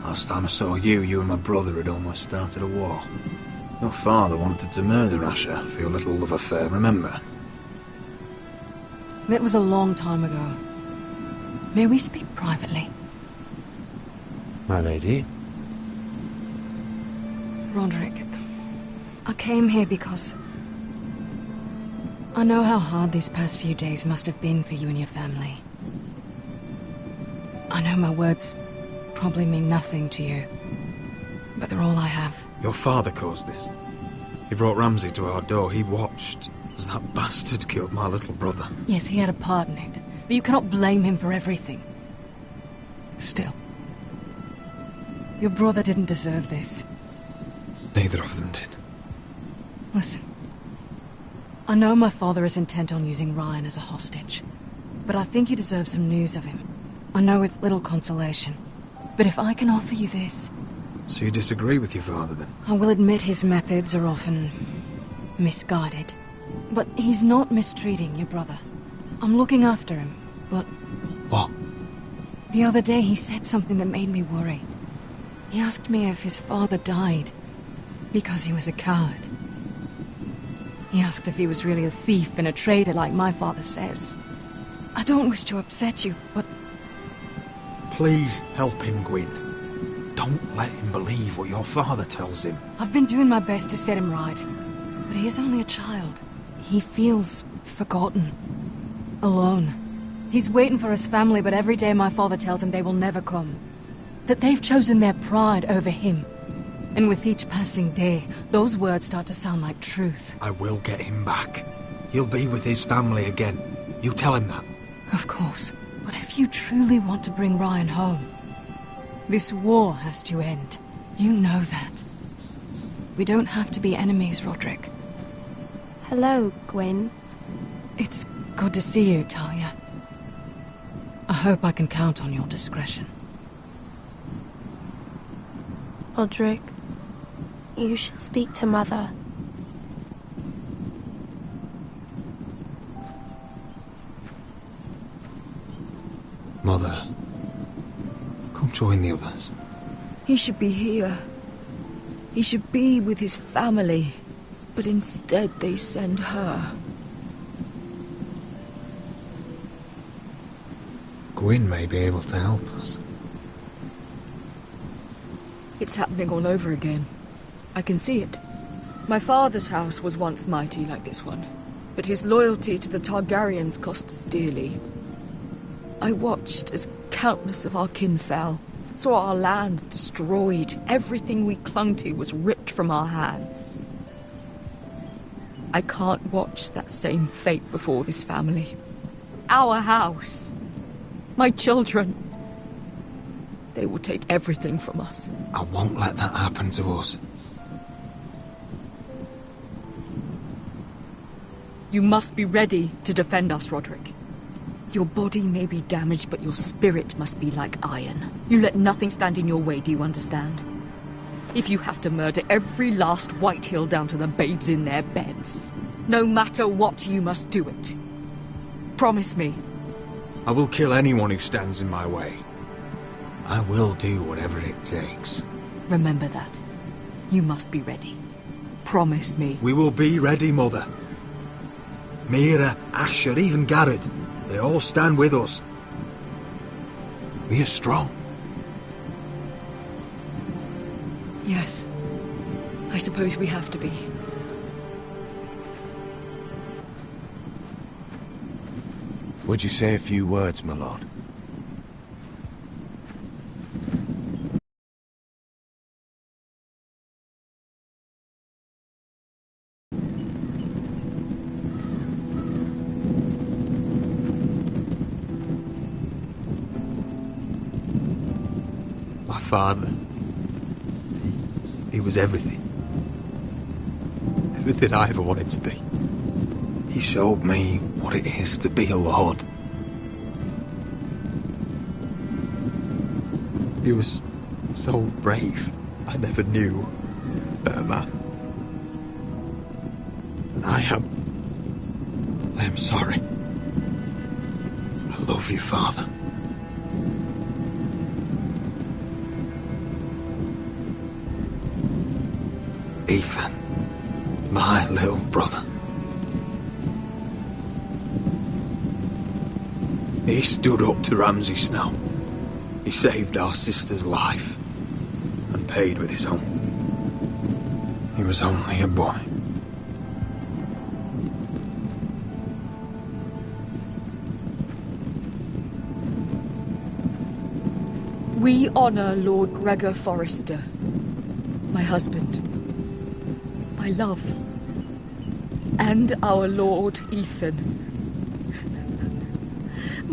Last time I saw you, you and my brother had almost started a war. Your father wanted to murder Asher for your little love affair, remember? That was a long time ago. May we speak privately? My lady? Roderick, I came here because I know how hard these past few days must have been for you and your family. I know my words probably mean nothing to you, but they're all I have. Your father caused this. He brought Ramsay to our door. He watched 'Cause that bastard killed my little brother. Yes, he had a part in it, but you cannot blame him for everything. Still, your brother didn't deserve this. Neither of them did. Listen, I know my father is intent on using Ryan as a hostage, but I think you deserve some news of him. I know it's little consolation, but if I can offer you this... So you disagree with your father, then? I will admit his methods are often misguided. But he's not mistreating your brother. I'm looking after him, but... What? The other day he said something that made me worry. He asked me if his father died because he was a coward. He asked if he was really a thief and a traitor like my father says. I don't wish to upset you, but... Please help him, Gwyn. Don't let him believe what your father tells him. I've been doing my best to set him right, but he is only a child. He feels forgotten, alone. He's waiting for his family, but every day my father tells him they will never come. That they've chosen their pride over him. And with each passing day, those words start to sound like truth. I will get him back. He'll be with his family again. You tell him that. Of course. But if you truly want to bring Ryan home, this war has to end. You know that. We don't have to be enemies, Roderick. Hello, Gwyn. It's good to see you, Talia. I hope I can count on your discretion. Roderick, you should speak to Mother. Mother, come join the others. He should be here. He should be with his family. But instead they send her. Gwyn may be able to help us. It's happening all over again. I can see it. My father's house was once mighty like this one, but his loyalty to the Targaryens cost us dearly. I watched as countless of our kin fell, saw our lands destroyed, everything we clung to was ripped from our hands. I can't watch that same fate before this family. Our house. My children. They will take everything from us. I won't let that happen to us. You must be ready to defend us, Roderick. Your body may be damaged, but your spirit must be like iron. You let nothing stand in your way, do you understand? If you have to murder every last Whitehill down to the babes in their beds, no matter what, you must do it. Promise me. I will kill anyone who stands in my way. I will do whatever it takes. Remember that. You must be ready. Promise me. We will be ready, Mother. Mira, Asher, even Garrett, they all stand with us. We are strong. Yes. I suppose we have to be. Would you say a few words, my lord? My father. He was everything. Everything I ever wanted to be. He showed me what it is to be a lord. He was so brave. I never knew a better man. And I am sorry. I love you, Father. Ethan, my little brother. He stood up to Ramsay Snow. He saved our sister's life and paid with his own. He was only a boy. We honor Lord Gregor Forrester, my husband, my love, and our Lord Ethan.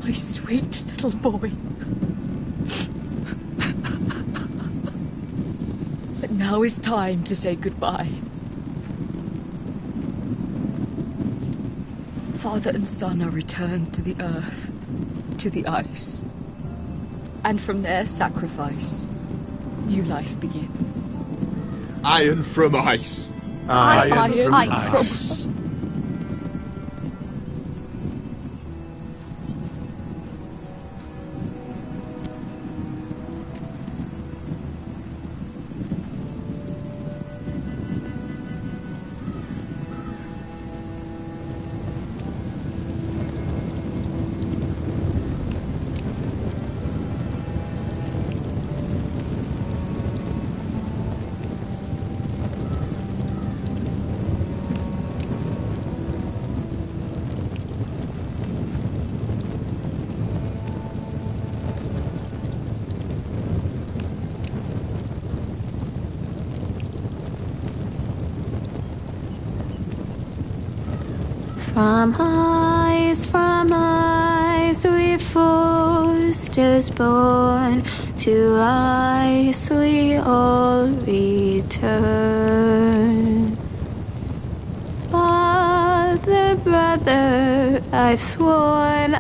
My sweet little boy. But now is time to say goodbye. Father and son are returned to the earth, to the ice. And from their sacrifice, new life begins. Iron from ice. Iron from ice. From ice, we foresters born, to ice we all return. Father, brother, I've sworn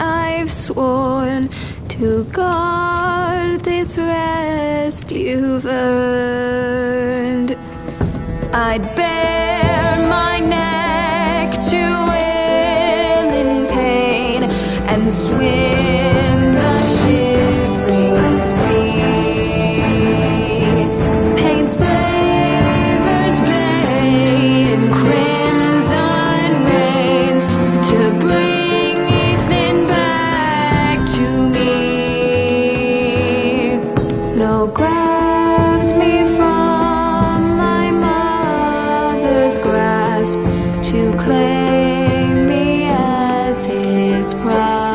to guard this rest you've earned. I'd bare my neck to and swim the shivering sea. Paint slavers bay in crimson rains to bring Ethan back to me. Snow grabbed me from my mother's grasp to claim me as his prize.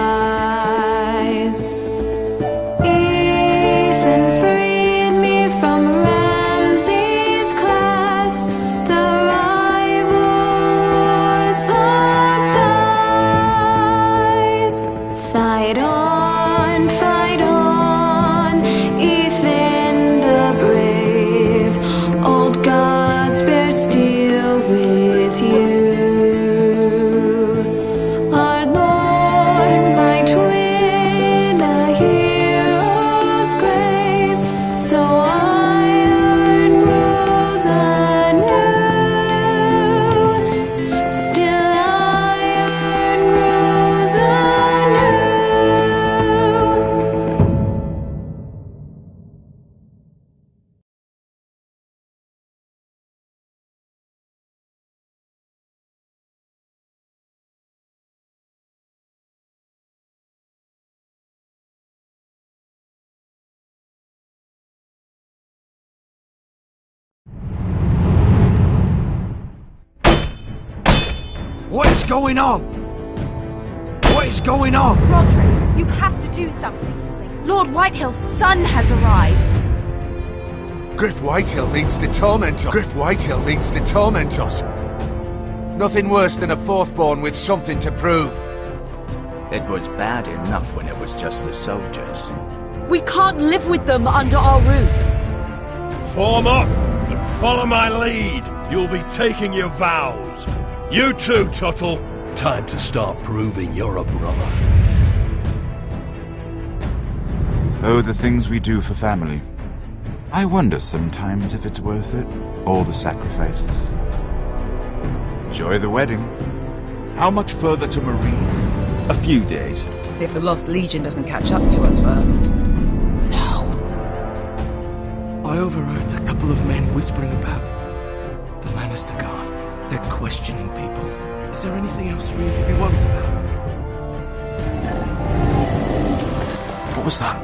What is going on? What is going on? Roderick, you have to do something. Lord Whitehill's son has arrived. Griff Whitehill means to torment us. Griff Whitehill means to torment us. Nothing worse than a fourthborn with something to prove. It was bad enough when it was just the soldiers. We can't live with them under our roof. Form up and follow my lead. You'll be taking your vows. You too, Tuttle. Time to start proving you're a brother. Oh, the things we do for family. I wonder sometimes if it's worth it, all the sacrifices. Enjoy the wedding. How much further to Marine? A few days. If the Lost Legion doesn't catch up to us first. I overheard a couple of men whispering about the Lannister Guard. They're questioning people. Is there anything else really to be worried about? What was that?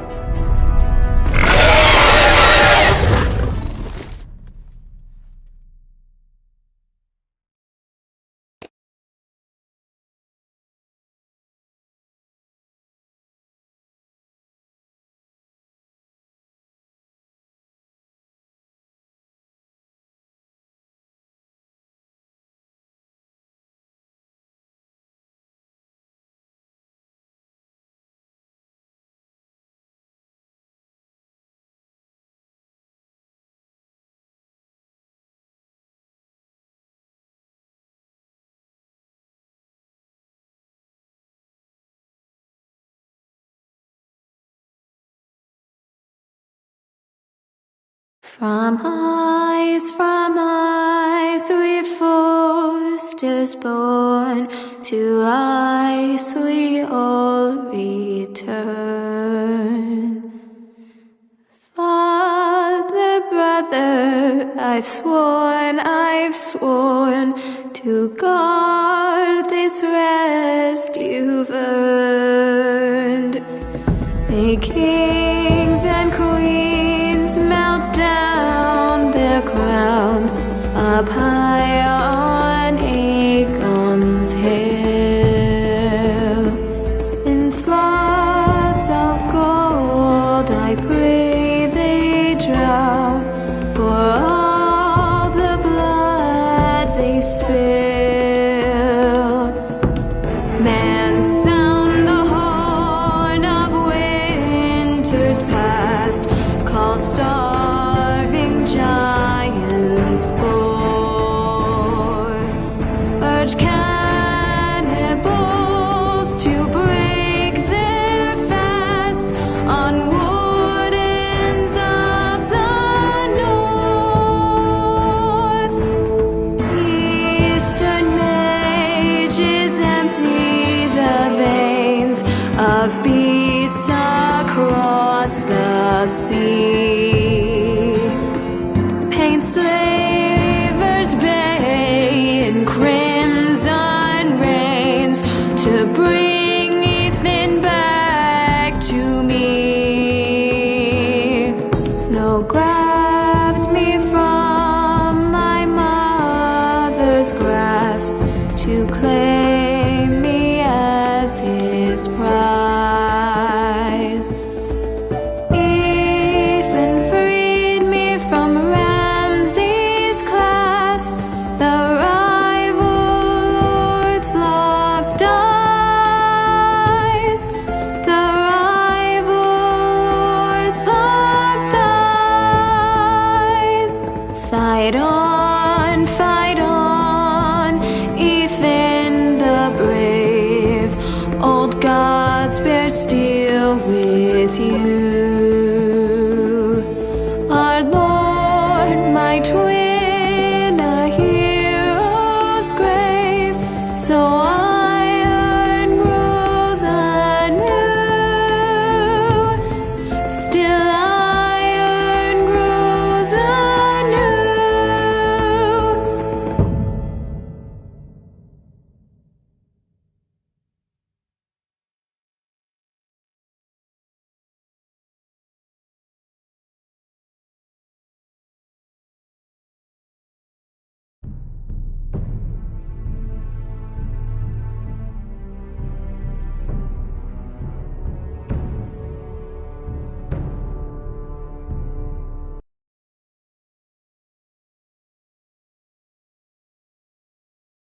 From ice we foresters born, to ice we all return. Father, brother, I've sworn to guard this rest you've earned. May kings and queens melt down their crowns up high on Aegon's hill. In floods of gold I pray they drown, for all the blood they spill. Then sound the horn of winter's past, call starving giants forth, urge cannibals to break their fast on wardens of the north. Eastern mages empty the veins of beasts across the sea. Paint slavers bay in crimson rains to bring Ethan back to me. Snow grabbed me from my mother's grasp to claim me as his prize. Ethan freed me from Ramsay's clasp, the rival lord's locked eyes, the rival lord's locked eyes. Fight on, Ethan the brave, old gods bear steel with you.